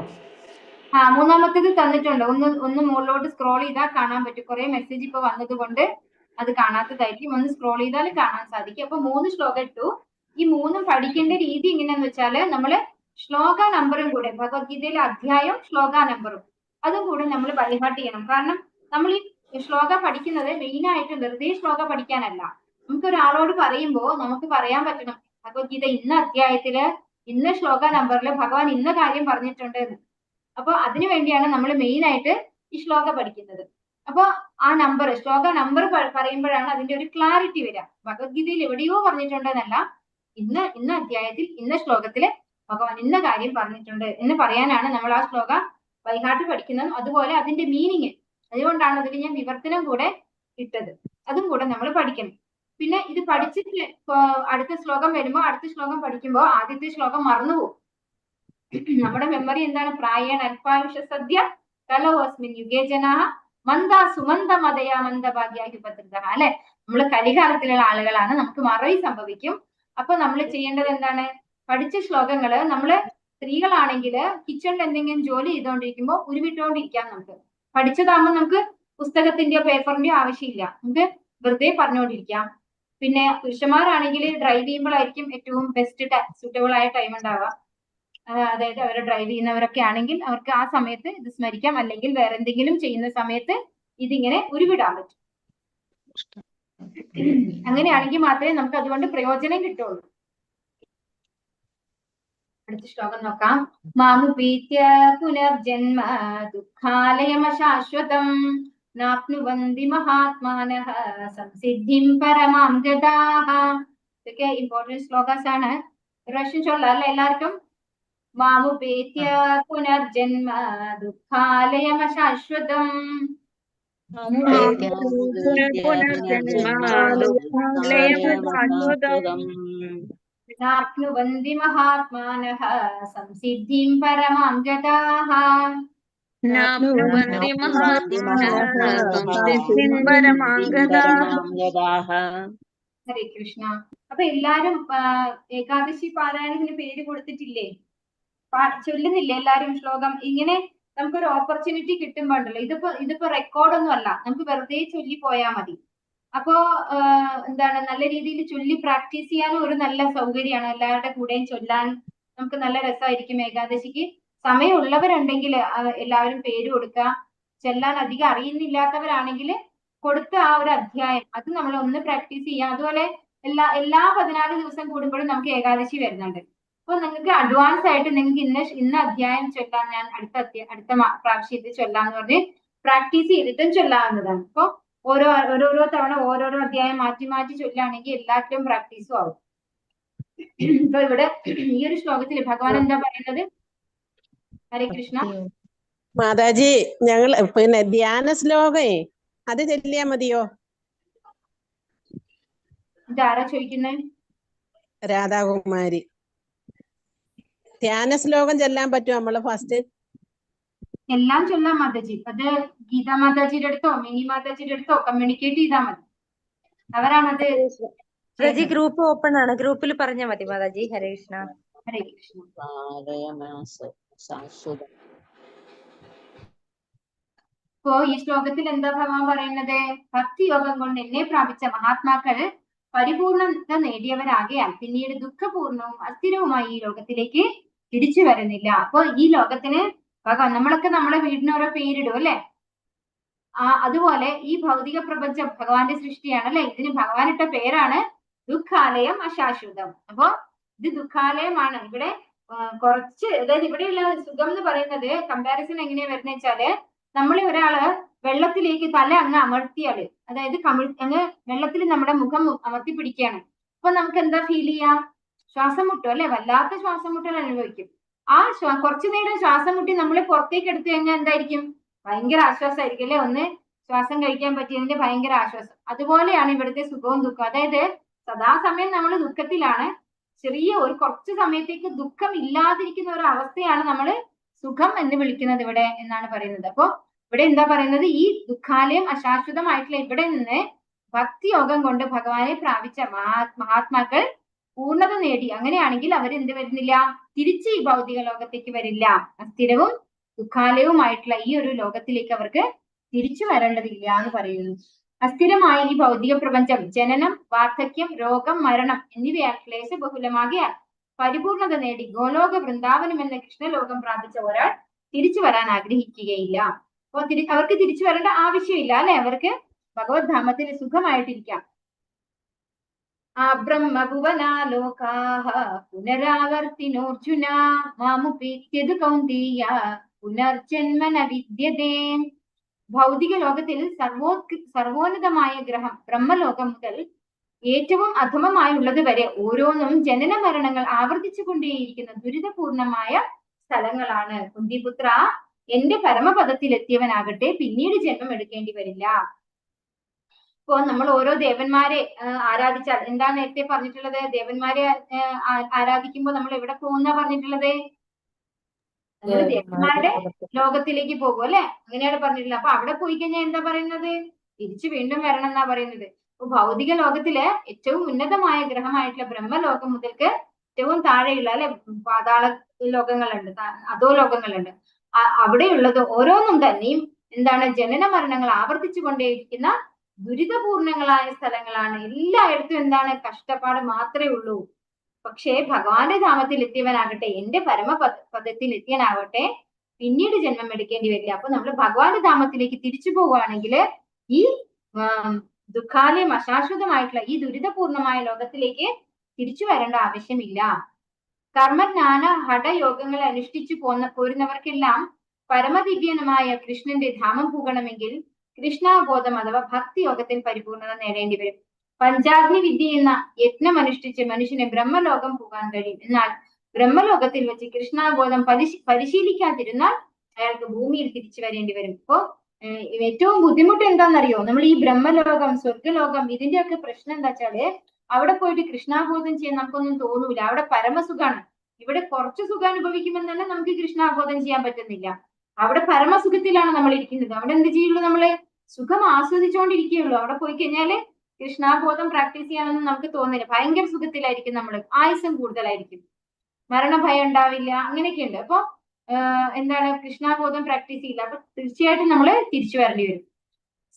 മൂന്നാമത്തേത് തന്നിട്ടുണ്ട്. ഒന്ന് മുകളിലോട്ട് സ്ക്രോൾ ചെയ്താൽ കാണാൻ പറ്റും. കുറെ മെസ്സേജ് ഇപ്പൊ വന്നത് കൊണ്ട് അത് കാണാത്തതായിരിക്കും. ഒന്ന് സ്ക്രോൾ ചെയ്താൽ കാണാൻ സാധിക്കും. അപ്പൊ 3 ശ്ലോകം ഇട്ടു. ഈ മൂന്നും പഠിക്കേണ്ട രീതി എങ്ങനെയാന്ന് വെച്ചാല് നമ്മള് ശ്ലോക നമ്പറും കൂടെ ഭഗവത്ഗീതയിലെ അധ്യായം ശ്ലോക നമ്പറും അതും കൂടെ നമ്മൾ ബൈഹാർട്ട് ചെയ്യണം. കാരണം നമ്മൾ ഈ ശ്ലോക പഠിക്കുന്നത് മെയിൻ ആയിട്ട് വെറുതെ ശ്ലോക പഠിക്കാനല്ല. നമുക്ക് ഒരാളോട് പറയുമ്പോൾ നമുക്ക് പറയാൻ പറ്റണം ഭഗവത്ഗീത ഇന്ന അധ്യായത്തില് ഇന്ന ശ്ലോക നമ്പറിൽ ഭഗവാൻ ഇന്ന കാര്യം പറഞ്ഞിട്ടുണ്ട് എന്ന്. അപ്പൊ അതിനു വേണ്ടിയാണ് നമ്മൾ മെയിൻ ആയിട്ട് ഈ ശ്ലോക പഠിക്കുന്നത്. അപ്പൊ ആ നമ്പർ ശ്ലോക നമ്പർ പറയുമ്പോഴാണ് അതിന്റെ ഒരു ക്ലാരിറ്റി വരിക. ഭഗവത്ഗീതയിൽ എവിടെയോ പറഞ്ഞിട്ടുണ്ടെന്നല്ല, ഇന്ന അധ്യായത്തിൽ ഇന്ന ശ്ലോകത്തില് ഭഗവാൻ ഇന്ന കാര്യം പറഞ്ഞിട്ടുണ്ട് എന്ന് പറയാനാണ് നമ്മൾ ആ ശ്ലോക ബൈഹാർട്ട് പഠിക്കുന്നത്. അതുപോലെ അതിന്റെ മീനിങ്, അതുകൊണ്ടാണ് അതിൽ ഞാൻ വിവർത്തനം കൂടെ ഇട്ടത്. അതും കൂടെ നമ്മൾ പഠിക്കണം. പിന്നെ ഇത് പഠിച്ചിട്ട് അടുത്ത ശ്ലോകം വരുമ്പോൾ അടുത്ത ശ്ലോകം പഠിക്കുമ്പോൾ ആദ്യത്തെ ശ്ലോകം മറന്നുപോകും. നമ്മുടെ മെമ്മറി എന്താണ്? പ്രായേണ അല്പായുഷ സദ്യ കലോസ്മിൻ യുഗേ ജനാഹ മന്ദ സുമന്ദ മതയാ മന്ദഭാഗ്യാഹ്യുപദ്രുത. അല്ലെ, നമ്മൾ കലികാലത്തിലുള്ള ആളുകളാണ്, നമുക്ക് മറവി സംഭവിക്കും. അപ്പൊ നമ്മൾ ചെയ്യേണ്ടത് എന്താണ്? പഠിച്ച ശ്ലോകങ്ങള് നമ്മള് സ്ത്രീകളാണെങ്കിൽ കിച്ചണിൽ എന്തെങ്കിലും ജോലി ചെയ്തുകൊണ്ടിരിക്കുമ്പോൾ ഉരുവിട്ടുകൊണ്ടിരിക്കാം. നമുക്ക് പഠിച്ചതാകുമ്പോൾ നമുക്ക് പുസ്തകത്തിന്റെയോ പേപ്പറിന്റെയോ ആവശ്യമില്ല, നമുക്ക് വെറുതെ പറഞ്ഞുകൊണ്ടിരിക്കാം. പിന്നെ പുരുഷന്മാരാണെങ്കിൽ ഡ്രൈവ് ചെയ്യുമ്പോഴായിരിക്കും ഏറ്റവും ബെസ്റ്റ് സൂട്ടബിൾ ആയ ടൈം ഉണ്ടാവുക. അതായത് അവർ ഡ്രൈവ് ചെയ്യുന്നവരൊക്കെ ആണെങ്കിൽ അവർക്ക് ആ സമയത്ത് ഇത് സ്മരിക്കാം, അല്ലെങ്കിൽ വേറെ എന്തെങ്കിലും ചെയ്യുന്ന സമയത്ത് ഇതിങ്ങനെ ഉരുവിടാൻ പറ്റും. അങ്ങനെയാണെങ്കിൽ മാത്രമേ നമുക്ക് അതുകൊണ്ട് പ്രയോജനം കിട്ടുള്ളൂ. അടുത്ത ശ്ലോകം നോക്കാം. മാമുപീത്യ പുനർജന്മ ദുഃഖാലയമശാശ്വതം നാപ്നുവന്തി മഹാത്മാനഃ സംസിദ്ധിം പരമാം ഗതാഃ. ഇതൊക്കെ ഇമ്പോർട്ടന്റ് ശ്ലോകാസ് ആണ്. ഒരു പ്രാവശ്യം ചൊല്ലാം അല്ലെ എല്ലാവർക്കും? മാമുപേത്യ പുനർജന്മ ദുഃഖാലയമശാശ്വതം നാപ്നുവന്തി മഹാത്മാനഃ സംസിദ്ധിം പരമാം ഗതാഃ. ഹരേ കൃഷ്ണ. അപ്പൊ എല്ലാരും ഏകാദശി പാരായണത്തിന് പേര് കൊടുത്തിട്ടില്ലേ? ചൊല്ലുന്നില്ലേ എല്ലാരും ശ്ലോകം? ഇങ്ങനെ നമുക്കൊരു ഓപ്പർച്യൂണിറ്റി കിട്ടുമ്പോ ഉണ്ടല്ലോ, ഇതിപ്പോ റെക്കോർഡൊന്നും അല്ല, നമുക്ക് വെറുതെ ചൊല്ലി പോയാൽ മതി. അപ്പോ എന്താണ്, നല്ല രീതിയിൽ ചൊല്ലി പ്രാക്ടീസ് ചെയ്യാനും ഒരു നല്ല സൗകര്യമാണ്. എല്ലാവരുടെ കൂടെയും ചൊല്ലാൻ നമുക്ക് നല്ല രസമായിരിക്കും. ഏകാദശിക്ക് സമയമുള്ളവരുണ്ടെങ്കിൽ എല്ലാവരും പേര് കൊടുക്കുക. ചെല്ലാൻ അധികം അറിയുന്നില്ലാത്തവരാണെങ്കിൽ കൊടുത്ത ആ ഒരു അധ്യായം അത് നമ്മൾ ഒന്ന് പ്രാക്ടീസ് ചെയ്യാം. അതുപോലെ എല്ലാ 14 ദിവസം കൂടുമ്പോഴും നമുക്ക് ഏകാദശി വരുന്നുണ്ട്. അപ്പൊ നിങ്ങൾക്ക് അഡ്വാൻസ് ആയിട്ട് നിങ്ങൾക്ക് ഇന്ന അധ്യായം ചൊല്ലാൻ ഞാൻ അടുത്ത പ്രാവശ്യം ഇത് ചൊല്ലാന്ന് പറഞ്ഞ് പ്രാക്ടീസ് ചെയ്തിട്ടും ചൊല്ലാവുന്നതാണ്. അപ്പൊ ഓരോരോ തവണ ഓരോരോ അധ്യായം മാറ്റി മാറ്റി ചൊല്ലുകയാണെങ്കിൽ എല്ലാത്തിലും പ്രാക്ടീസും ആവും. ഇപ്പൊ ഇവിടെ ഈ ഒരു ശ്ലോകത്തിൽ ഭഗവാൻ എന്താ പറയുന്നത്? ഹരേ കൃഷ്ണ. മാതാജി, ഞങ്ങൾ പിന്നെ ധ്യാന ശ്ലോകേ അത് ചൊല്ലിയാ മതിയോ? ഇതാരാ ചോദിക്കുന്നത്? രാധാകുമാരി. ധ്യാന ശ്ലോകം ചൊല്ലാൻ പറ്റുമോ നമ്മള് ഫസ്റ്റ്? എല്ലാം ചൊല്ലാം മാതാജി. അത് ഗീതാ മാതാജിയുടെ അടുത്തോ മിനി മാതാജിയുടെ അടുത്തോ കമ്മ്യൂണിക്കേറ്റ് ചെയ്താൽ മതി. അവരാണത്. മാതാജി ഗ്രൂപ്പ് ഓപ്പൺ ആണ്, ഗ്രൂപ്പിൽ പറഞ്ഞാൽ മതി മാതാജി. ഹരേ കൃഷ്ണ. ഹരേ കൃഷ്ണ. ഇപ്പോ ഈ ശ്ലോകത്തിൽ എന്താ ഭഗവാൻ പറയുന്നത്? ഭക്തിയോഗം കൊണ്ട് എന്നെ പ്രാപിച്ച മഹാത്മാക്കൾ പരിപൂർണത നേടിയവരാകയാൽ പിന്നീട് ദുഃഖപൂർണവും അസ്ഥിരവുമായി ഈ ലോകത്തിലേക്ക് തിരിച്ചു വരുന്നില്ല. അപ്പൊ ഈ ലോകത്തിന് ഭഗവാൻ, നമ്മളൊക്കെ നമ്മളെ വീടിന് ഓരോ പേരിടും അല്ലെ? അതുപോലെ ഈ ഭൗതിക പ്രപഞ്ചം ഭഗവാന്റെ സൃഷ്ടിയാണ് അല്ലെ? ഇതിന് ഭഗവാൻ ഇട്ട പേരാണ് ദുഃഖാലയം അശാശ്വതം. അപ്പൊ ഇത് ദുഃഖാലയമാണ്. ഇവിടെ കുറച്ച്, അതായത് ഇവിടെയുള്ള സുഖം എന്ന് പറയുന്നത് കമ്പാരിസൺ എങ്ങനെയാ വരുന്നത് വെച്ചാല്, നമ്മളെ ഒരാള് വെള്ളത്തിലേക്ക് തല അങ്ങ് അമർത്തിയാല്, അതായത് അങ്ങ് വെള്ളത്തിൽ നമ്മുടെ മുഖം അമർത്തി പിടിക്കുകയാണ്. അപ്പൊ നമുക്ക് എന്താ ഫീൽ ചെയ്യാം? ശ്വാസം മുട്ടും അല്ലെ? വല്ലാത്ത ശ്വാസം മുട്ടൽ അനുഭവിക്കും. ആ കുറച്ചു നേരം ശ്വാസം മുട്ടി നമ്മളെ പുറത്തേക്ക് എടുത്തു കഴിഞ്ഞാൽ എന്തായിരിക്കും? ഭയങ്കര ആശ്വാസമായിരിക്കും അല്ലെ? ഒന്ന് ശ്വാസം കഴിക്കാൻ പറ്റിയതിന്റെ ഭയങ്കര ആശ്വാസം. അതുപോലെയാണ് ഇവിടുത്തെ സുഖവും ദുഃഖവും. അതായത് സദാസമയം നമ്മൾ ദുഃഖത്തിലാണ്, ചെറിയ ഒരു കുറച്ചു സമയത്തേക്ക് ദുഃഖം ഇല്ലാതിരിക്കുന്ന ഒരു അവസ്ഥയാണ് നമ്മൾ സുഖം എന്ന് വിളിക്കുന്നത് ഇവിടെ എന്നാണ് പറയുന്നത്. അപ്പൊ ഇവിടെ എന്താ പറയുന്നത്? ഈ ദുഃഖാലയം അശാശ്വതമായിട്ടുള്ള ഇവിടെ നിന്ന് ഭക്തിയോഗം കൊണ്ട് ഭഗവാനെ പ്രാപിച്ച മഹാത്മാക്കൾ പൂർണ്ണത നേടി. അങ്ങനെയാണെങ്കിൽ അവർ എന്ത് വരുന്നില്ല? തിരിച്ച് ഈ ഭൗതിക ലോകത്തേക്ക് വരില്ല. അസ്ഥിരവും ദുഃഖാലയവുമായിട്ടുള്ള ഈ ഒരു ലോകത്തിലേക്ക് അവർക്ക് തിരിച്ചു വരേണ്ടതില്ല എന്ന് പറയുന്നു. അസ്ഥിരമായ ഈ ഭൗതിക പ്രപഞ്ചം ജനനം, വാർദ്ധക്യം, രോഗം, മരണം എന്നിവയാൽ ക്ലേശബഹുലമാകിയാൽ പരിപൂർണത നേടി ഗോലോക വൃന്ദാവനം എന്ന കൃഷ്ണലോകം പ്രാപിച്ച ഒരാൾ തിരിച്ചു വരാൻ ആഗ്രഹിക്കുകയില്ല. അപ്പൊ അവർക്ക് തിരിച്ചു വരേണ്ട ആവശ്യമില്ല അല്ലെ, അവർക്ക് ഭഗവത് ധാമത്തിൽ സുഖമായിട്ടിരിക്കാം. ആ ബ്രഹ്മഭുവനാലോകാഃ പുനരാവർത്തിനോർജുന മാമുപേത്യതു കൗന്ദേയ പുനർജന്മന വിദ്യതേ. ഭൗതിക ലോകത്തിൽ സർവോന്നതമായ ഗ്രഹം ബ്രഹ്മലോകം മുതൽ ഏറ്റവും അധമമായുള്ളത് വരെ ഓരോന്നും ജനന മരണങ്ങൾ ആവർത്തിച്ചു കൊണ്ടേയിരിക്കുന്ന ദുരിതപൂർണമായ സ്ഥലങ്ങളാണ്. കുന്തിപുത്ര, എന്റെ പരമപദത്തിൽ എത്തിയവനാകട്ടെ പിന്നീട് ജന്മം എടുക്കേണ്ടി വരില്ല. ഇപ്പോ നമ്മൾ ഓരോ ദേവന്മാരെ ആരാധിച്ചാൽ എന്താ നേരത്തെ പറഞ്ഞിട്ടുള്ളത്? ദേവന്മാരെ ആരാധിക്കുമ്പോൾ നമ്മൾ എവിടെ പോകുന്ന പറഞ്ഞിട്ടുള്ളത്? നമ്മൾ ദേവന്മാരുടെ ലോകത്തിലേക്ക് പോകും അല്ലെ, അങ്ങനെയാണ് പറഞ്ഞിട്ടുള്ളത്. അപ്പൊ അവിടെ പോയി കഴിഞ്ഞാൽ എന്താ പറയുന്നത്? തിരിച്ചു വീണ്ടും വരണം എന്നാ പറയുന്നത്. അപ്പൊ ഭൗതിക ലോകത്തില് ഏറ്റവും ഉന്നതമായ ഗ്രഹമായിട്ടുള്ള ബ്രഹ്മലോകം മുതൽക്ക് ഏറ്റവും താഴെയുള്ള അല്ലെ പാതാള ലോകങ്ങളുണ്ട്, അധോ ലോകങ്ങളുണ്ട്. അവിടെയുള്ളത് ഓരോന്നും തന്നെയും എന്താണ്? ജനന മരണങ്ങൾ ആവർത്തിച്ചു കൊണ്ടേയിരിക്കുന്ന ദുരിതപൂർണങ്ങളായ സ്ഥലങ്ങളാണ്. എല്ലായിടത്തും എന്താണ്? കഷ്ടപ്പാട് മാത്രമേ ഉള്ളൂ. പക്ഷേ ഭഗവാന്റെ ധാമത്തിൽ എത്തിയവനാകട്ടെ, എന്റെ പദത്തിൽ എത്തിയനാവട്ടെ പിന്നീട് ജന്മം എടുക്കേണ്ടി വരില്ല. അപ്പൊ നമ്മൾ ഭഗവാന്റെ ധാമത്തിലേക്ക് തിരിച്ചു പോവുകയാണെങ്കിൽ ഈ ദുഃഖാലയം അശാശ്വതമായിട്ടുള്ള ഈ ദുരിതപൂർണമായ ലോകത്തിലേക്ക് തിരിച്ചു വരേണ്ട ആവശ്യമില്ല. കർമ്മജ്ഞാന ഹഠയോഗങ്ങൾ അനുഷ്ഠിച്ചു പോരുന്നവർക്കെല്ലാം പരമദിവ്യനമായ കൃഷ്ണന്റെ ധാമം പോകണമെങ്കിൽ കൃഷ്ണാബോധം അഥവാ ഭക്തിയോഗത്തിൽ പരിപൂർണത നേടേണ്ടി വരും. പഞ്ചാഗ്നി വിദ്യ എന്ന യത്നം അനുഷ്ഠിച്ച് മനുഷ്യന് ബ്രഹ്മലോകം പോകാൻ കഴിയും. എന്നാൽ ബ്രഹ്മലോകത്തിൽ വെച്ച് കൃഷ്ണാബോധം പരിശീലിക്കാതിരുന്നാൽ അയാൾക്ക് ഭൂമിയിൽ തിരിച്ചു വരേണ്ടി വരും. ഇപ്പോ ഏറ്റവും ബുദ്ധിമുട്ട് എന്താണെന്നറിയോ? നമ്മൾ ഈ ബ്രഹ്മലോകം, സ്വർഗലോകം, ഇതിന്റെയൊക്കെ പ്രശ്നം എന്താ വെച്ചാല് അവിടെ പോയിട്ട് കൃഷ്ണാബോധം ചെയ്യാൻ നമുക്കൊന്നും തോന്നൂല. അവിടെ പരമസുഖാണ്. ഇവിടെ കുറച്ച് സുഖം അനുഭവിക്കുമ്പോൾ തന്നെ നമുക്ക് കൃഷ്ണാബോധം ചെയ്യാൻ പറ്റുന്നില്ല. അവിടെ പരമസുഖത്തിലാണ് നമ്മൾ ഇരിക്കുന്നത്. അവിടെ എന്ത് ചെയ്യുള്ളൂ? നമ്മള് സുഖം ആസ്വദിച്ചുകൊണ്ടിരിക്കുകയുള്ളൂ. അവിടെ പോയി കഴിഞ്ഞാല് കൃഷ്ണാബോധം പ്രാക്ടീസ് ചെയ്യാനൊന്നും നമുക്ക് തോന്നില്ല. ഭയങ്കര സുഖത്തിലായിരിക്കും, നമ്മൾ ആയുസം കൂടുതലായിരിക്കും, മരണഭയം ഉണ്ടാവില്ല, അങ്ങനെയൊക്കെയുണ്ട്. അപ്പൊ എന്താണ്? കൃഷ്ണാബോധം പ്രാക്ടീസ് ചെയ്യില്ല. അപ്പൊ തീർച്ചയായിട്ടും നമ്മള് തിരിച്ചു വരേണ്ടി വരും.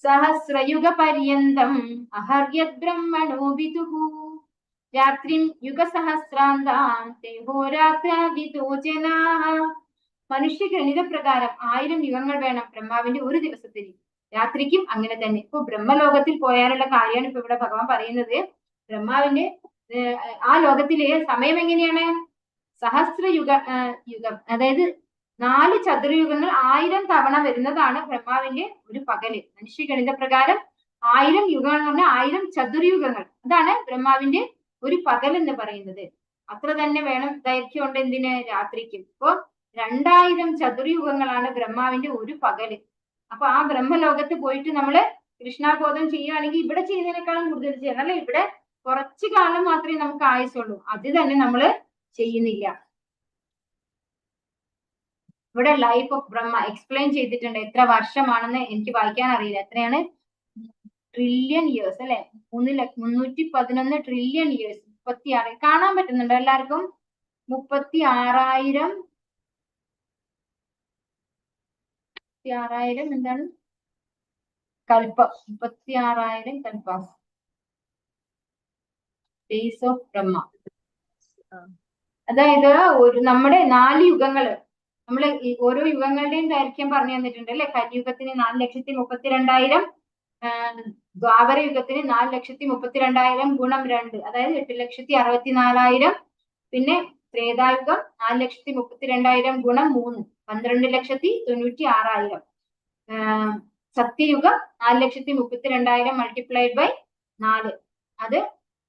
സഹസ്രയുഗ പര്യന്തം അഹർയത് ബ്രഹ്മണോ വിദുഃ രാത്രിം യുഗസഹസ്രാന്താം തേഹോരാത്രാവിദോ ജനാഃ. മനുഷ്യ ഗണിത പ്രകാരം 1000 യുഗങ്ങൾ വേണം ബ്രഹ്മാവിന്റെ ഒരു ദിവസത്തിന്. രാത്രിക്കും അങ്ങനെ തന്നെ. ഇപ്പൊ ബ്രഹ്മലോകത്തിൽ പോയാലുള്ള കാര്യമാണ് ഇപ്പൊ ഇവിടെ ഭഗവാൻ പറയുന്നത്. ബ്രഹ്മാവിന്റെ ആ ലോകത്തിലെ സമയം എങ്ങനെയാണ്? യുഗം, അതായത് 4 ചതുർയുഗങ്ങൾ 1000 തവണ വരുന്നതാണ് ബ്രഹ്മാവിന്റെ ഒരു പകല്. മനുഷ്യഗണിത പ്രകാരം 1000 യുഗങ്ങൾ എന്ന് പറഞ്ഞാൽ 1000 ചതുർയുഗങ്ങൾ, അതാണ് ബ്രഹ്മാവിന്റെ ഒരു പകൽ എന്ന് പറയുന്നത്. അത്ര തന്നെ വേണം ദൈർഘ്യമുണ്ട് എന്തിന്? രാത്രിക്കും. ഇപ്പൊ 2000 ചതുർയുഗങ്ങളാണ് ബ്രഹ്മാവിന്റെ ഒരു പകല്. അപ്പൊ ആ ബ്രഹ്മലോകത്ത് പോയിട്ട് നമ്മള് കൃഷ്ണാബോധം ചെയ്യുകയാണെങ്കിൽ ഇവിടെ ചെയ്യുന്നതിനേക്കാളും കൂടുതൽ ചെയ്യണം അല്ലെ. ഇവിടെ കുറച്ചു കാലം മാത്രമേ നമുക്ക് ആയുസുള്ളൂ, അത് തന്നെ നമ്മള് ചെയ്യുന്നില്ല. ഇവിടെ ലൈഫ് ഓഫ് ബ്രഹ്മ എക്സ്പ്ലെയിൻ ചെയ്തിട്ടുണ്ട്. എത്ര വർഷമാണെന്ന് എനിക്ക് വായിക്കാൻ അറിയില്ല. എത്രയാണ്? ട്രില്യൺ ഇയേഴ്സ് അല്ലെ, 311 ട്രില്യൺ ഇയേഴ്സ്. 36 കാണാൻ പറ്റുന്നുണ്ടോ എല്ലാവർക്കും? 36,000 എന്താണ്? കൽപ്പം. 36,000 കൽപ്പാസ്. ഡേയ്സ് ഓഫ് ബ്രഹ്മ. അതായത് നമ്മുടെ 4 യുഗങ്ങള്, നമ്മള് ഓരോ യുഗങ്ങളുടെയും ദൈർഘ്യം പറഞ്ഞു തന്നിട്ടുണ്ട് അല്ലെ. കലിയുഗത്തിന് 4,32,000, ദ്വാപര യുഗത്തിന് 4,32,000 ഗുണം 2, അതായത് 8,64,000. പിന്നെ ത്രേതായുഗം 4,32,000 ഗുണം 3, 12,96,000. സത്യയുഗം 4,32,000 മൾട്ടിപ്ലൈഡ് ബൈ 4, അത്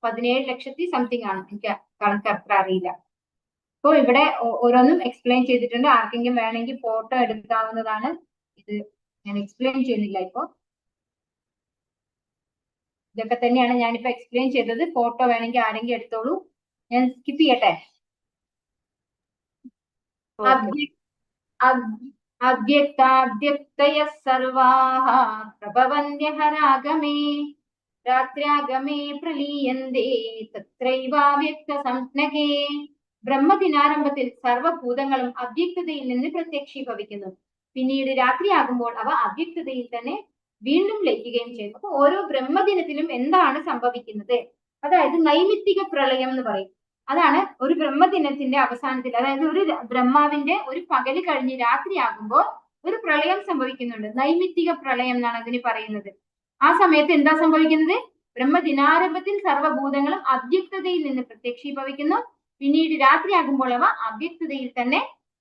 17,00,000 സംതിങ് ആണ്. എനിക്ക് കണക്ക് അത്ര അറിയില്ല. അപ്പൊ ഇവിടെ ഓരോന്നും എക്സ്പ്ലെയിൻ ചെയ്തിട്ടുണ്ട്. ആർക്കെങ്കിലും വേണമെങ്കിൽ ഫോട്ടോ എടുക്കാവുന്നതാണ്. ഇത് ഞാൻ എക്സ്പ്ലെയിൻ ചെയ്യുന്നില്ല. ഇപ്പൊ ഇതൊക്കെ തന്നെയാണ് ഞാനിപ്പോ എക്സ്പ്ലെയിൻ ചെയ്തത്. ഫോട്ടോ വേണമെങ്കിൽ ആരെങ്കിലും എടുത്തോളൂ. ഞാൻ സ്കിപ്പ് ചെയ്യട്ടെ. അവ്യക്താദ്യക്തയ സർവാഃ പ്രഭവന്ത്യഹരാഗമേ രാത്ര്യാഗമേ പ്രലീയന്തേ തത്രൈവാവ്യക്ത സംജ്ഞകേ. ബ്രഹ്മദിനാരംഭത്തിൽ സർവഭൂതങ്ങളും അവ്യക്തതയിൽ നിന്ന് പ്രത്യക്ഷീഭവിക്കുന്നു. പിന്നീട് രാത്രിയാകുമ്പോൾ അവ അവ്യക്തതയിൽ തന്നെ വീണ്ടും ലയിക്കുകയും ചെയ്യുന്നു. അപ്പൊ ഓരോ ബ്രഹ്മദിനത്തിലും എന്താണ് സംഭവിക്കുന്നത്, അതായത് നൈമിത്തിക പ്രളയം എന്ന് പറയും. അതാണ് ഒരു ബ്രഹ്മദിനത്തിന്റെ അവസാനത്തിൽ, അതായത് ഒരു ബ്രഹ്മാവിന്റെ ഒരു പകല് കഴിഞ്ഞ് രാത്രിയാകുമ്പോൾ ഒരു പ്രളയം സംഭവിക്കുന്നുണ്ട്. നൈമിത്തിക പ്രളയം എന്നാണ് അതിന് പറയുന്നത്. ആ സമയത്ത് എന്താ സംഭവിക്കുന്നത്? ബ്രഹ്മദിനാരംഭത്തിൽ സർവ്വഭൂതങ്ങളും അവ്യക്തതയിൽ നിന്ന് പ്രത്യക്ഷീഭവിക്കുന്നു. പിന്നീട് രാത്രിയാകുമ്പോൾ അവ അവ്യക്തതയിൽ തന്നെ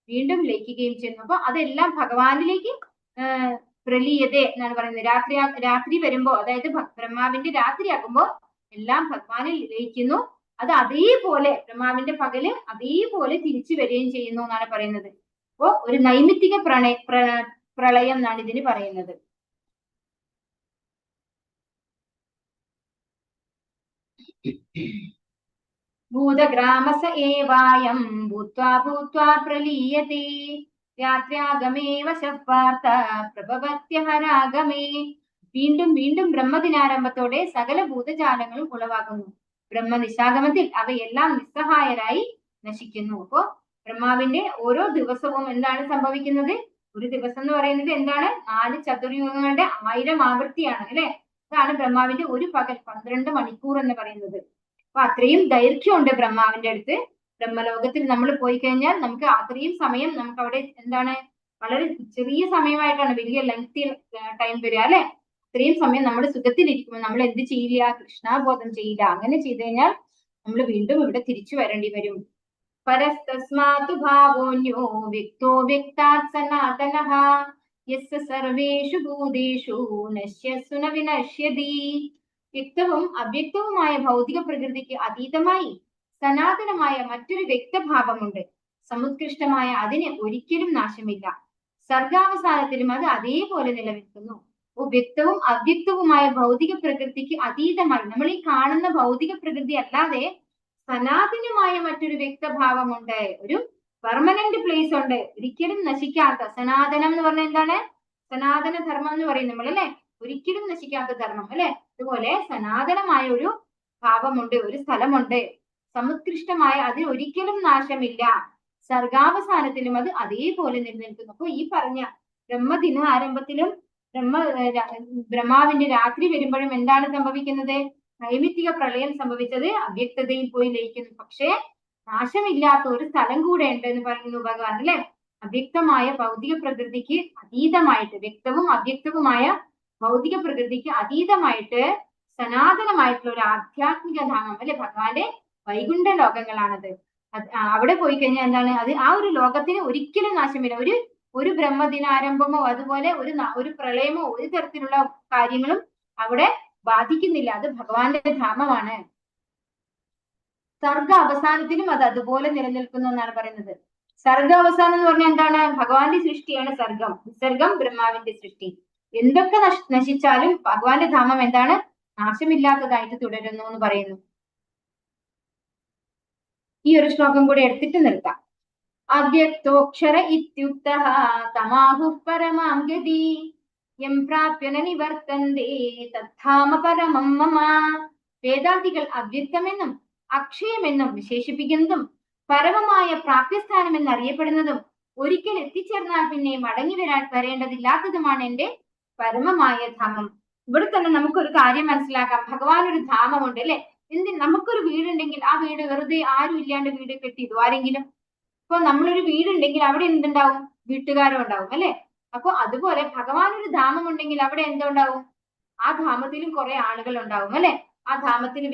വീണ്ടും ലയിക്കുകയും ചെയ്യുന്നു. അപ്പൊ അതെല്ലാം ഭഗവാനിലേക്ക് പ്രലീയതേ എന്നാണ് പറയുന്നത്. രാത്രി വരുമ്പോ, അതായത് ബ്രഹ്മാവിന്റെ രാത്രിയാകുമ്പോൾ എല്ലാം ഭഗവാനിൽ ലയിക്കുന്നു. അത് അതേപോലെ ബ്രഹ്മാവിന്റെ പകല് അതേപോലെ തിരിച്ചു വരികയും ചെയ്യുന്നു എന്നാണ് പറയുന്നത്. അപ്പോ ഒരു നൈമിത്തിക പ്രളയം എന്നാണ് ഇതിന് പറയുന്നത്. ഭൂതഗ്രാമസ ഏവായം ഭൂത്വാ ഭൂത്വാ പ്രലീയതേ രാത്ര്യാഗമേവ ശപ്പാർത്ത പ്രഭവത്യഹരാഗമേ. വീണ്ടും വീണ്ടും ബ്രഹ്മദിനാരംഭത്തോടെ സകല ഭൂതജാലങ്ങളും ഉളവാകുന്നു. ബ്രഹ്മനിശാഗമത്തിൽ അവയെല്ലാം നിസ്സഹായരായി നശിക്കുന്നു. അപ്പോ ബ്രഹ്മാവിന്റെ ഓരോ ദിവസവും എന്താണ് സംഭവിക്കുന്നത്? ഒരു ദിവസം എന്ന് പറയുന്നത് എന്താണ്? 4 ചതുർയുഗങ്ങളുടെ 1000 ആവൃത്തിയാണ് അല്ലെ? അതാണ് ബ്രഹ്മാവിന്റെ ഒരു പകൽ 12 മണിക്കൂർ എന്ന് പറയുന്നത്. അപ്പൊ അത്രയും ദൈർഘ്യമുണ്ട് ബ്രഹ്മാവിന്റെ അടുത്ത്. ബ്രഹ്മലോകത്തിൽ നമ്മൾ പോയി കഴിഞ്ഞാൽ നമുക്ക് അത്രയും സമയം നമുക്ക് അവിടെ എന്താണ്, വളരെ ചെറിയ സമയമായിട്ടാണ് വലിയ ലെങ്തി ടൈം വരിക അല്ലെ? ഇത്രയും സമയം നമ്മൾ സുഖത്തിലിരിക്കുമ്പോൾ നമ്മൾ എന്ത് ചെയ്യില്ല? കൃഷ്ണാബോധം ചെയ്യില്ല. അങ്ങനെ ചെയ്തു കഴിഞ്ഞാൽ നമ്മൾ വീണ്ടും ഇവിടെ തിരിച്ചു വരേണ്ടി വരും. പരസ്തസ്മാതു ഭാവോന്യോ വ്യക്തോ വ്യക്താത് സനാതനഃ യസ്യ സർവേഷു ഭൂതേഷു നശ്യസ്സു ന വിനശ്യതി. വ്യക്തവും അവ്യക്തവുമായ ഭൗതിക പ്രകൃതിക്ക് അതീതമായി സനാതനമായ മറ്റൊരു വ്യക്തഭാവമുണ്ട്. സമുത്കൃഷ്ടമായ അതിന് ഒരിക്കലും നാശമില്ല. സർഗാവസാനത്തിലും അത് അതേപോലെ നിലനിൽക്കുന്നു. വ്യക്തവും അവ്യക്തവുമായ ഭൗതിക പ്രകൃതിക്ക് അതീതമായി, നമ്മൾ ഈ കാണുന്ന ഭൗതിക പ്രകൃതി അല്ലാതെ സനാതനമായ മറ്റൊരു വ്യക്തഭാവമുണ്ട്. ഒരു പെർമനന്റ് പ്ലേസ് ഉണ്ട്, ഒരിക്കലും നശിക്കാത്ത. സനാതനം എന്ന് പറഞ്ഞാൽ എന്താണ്? സനാതന ധർമ്മം എന്ന് പറയും നമ്മൾ അല്ലെ? ഒരിക്കലും നശിക്കാത്ത ധർമ്മം അല്ലെ? അതുപോലെ സനാതനമായ ഒരു ഭാവമുണ്ട്, ഒരു സ്ഥലമുണ്ട്. സമുത്കൃഷ്ടമായ അതിന് ഒരിക്കലും നാശമില്ല. സർഗാവസാനത്തിലും അത് അതേപോലെ നിലനിൽക്കുന്നു. അപ്പൊ ഈ പറഞ്ഞ ബ്രഹ്മദിന ആരംഭത്തിലും ബ്രഹ്മാവിന്റെ രാത്രി വരുമ്പോഴും എന്താണ് സംഭവിക്കുന്നത്? നൈമിത്തിക പ്രളയം സംഭവിച്ചത് അവ്യക്തതയിൽ പോയി ലയിക്കുന്നു. പക്ഷേ നാശമില്ലാത്ത ഒരു സ്ഥലം കൂടെ ഉണ്ട് എന്ന് പറയുന്നു ഭഗവാൻ അല്ലെ? അവ്യക്തമായ ഭൗതിക പ്രകൃതിക്ക് അതീതമായിട്ട്, വ്യക്തവും അവ്യക്തവുമായ ഭൗതിക പ്രകൃതിക്ക് അതീതമായിട്ട് സനാതനമായിട്ടുള്ള ഒരു ആധ്യാത്മിക ധാമം അല്ലെ? ഭഗവാന്റെ വൈകുണ്ഠ ലോകങ്ങളാണത്. അവിടെ പോയി കഴിഞ്ഞാൽ എന്താണ്? അത് ആ ഒരു ലോകത്തിന് ഒരിക്കലും നാശമില്ല. ഒരു ബ്രഹ്മദിനാരംഭമോ അതുപോലെ ഒരു പ്രളയമോ ഒരു തരത്തിലുള്ള കാര്യങ്ങളും അവിടെ ബാധിക്കുന്നില്ല. അത് ഭഗവാന്റെ ധാമമാണ്. സർഗ അവസാനത്തിലും അത് അതുപോലെ നിലനിൽക്കുന്നു എന്നാണ് പറയുന്നത്. സർഗ അവസാനം എന്ന് പറഞ്ഞാൽ എന്താണ്? ഭഗവാന്റെ സൃഷ്ടിയാണ് സർഗം. വിസർഗം ബ്രഹ്മാവിന്റെ സൃഷ്ടി. എന്തൊക്കെ നശിച്ചാലും ഭഗവാന്റെ ധാമം എന്താണ്? നാശമില്ലാത്തതായിട്ട് തുടരുന്നു എന്ന് പറയുന്നു. ഈ ഒരു ശ്ലോകം കൂടി എടുത്തിട്ട് നിർത്താം. അവ്യക്തോക്ഷര ഇത്യുക്തഃ തമാഹുഃ പരമാം ഗതി യം പ്രാപ്യ ന നിവർത്തന്തേ തദ്ധാമ പരമം മമ. വേദാന്തികൾ അവ്യക്തമെന്നും അക്ഷയമെന്നും വിശേഷിപ്പിക്കുന്നതും പരമമായ പ്രാപ്യസ്ഥാനം എന്നറിയപ്പെടുന്നതും ഒരിക്കൽ എത്തിച്ചേർന്നാൽ പിന്നെ മടങ്ങി വരേണ്ടതില്ലാത്തതുമാണ് എന്റെ പരമമായ ധാമം. ഇവിടെ തന്നെ നമുക്കൊരു കാര്യം മനസ്സിലാക്കാം. ഭഗവാൻ ഒരു ധാമമുണ്ട് അല്ലെ? നമുക്കൊരു വീടുണ്ടെങ്കിൽ ആ വീട് വെറുതെ ആരും ഇല്ലാണ്ട് വീട് കെട്ടിയതു ആരെങ്കിലും? ഇപ്പൊ നമ്മളൊരു വീടുണ്ടെങ്കിൽ അവിടെ എന്തുണ്ടാവും? വീട്ടുകാരും ഉണ്ടാവും അല്ലെ? അപ്പൊ അതുപോലെ ഭഗവാൻ ഒരു ധാമം ഉണ്ടെങ്കിൽ അവിടെ എന്തുണ്ടാവും? ആ ധാമത്തിലും കുറെ ആളുകൾ ഉണ്ടാവും അല്ലെ? ആ ധാമത്തിന്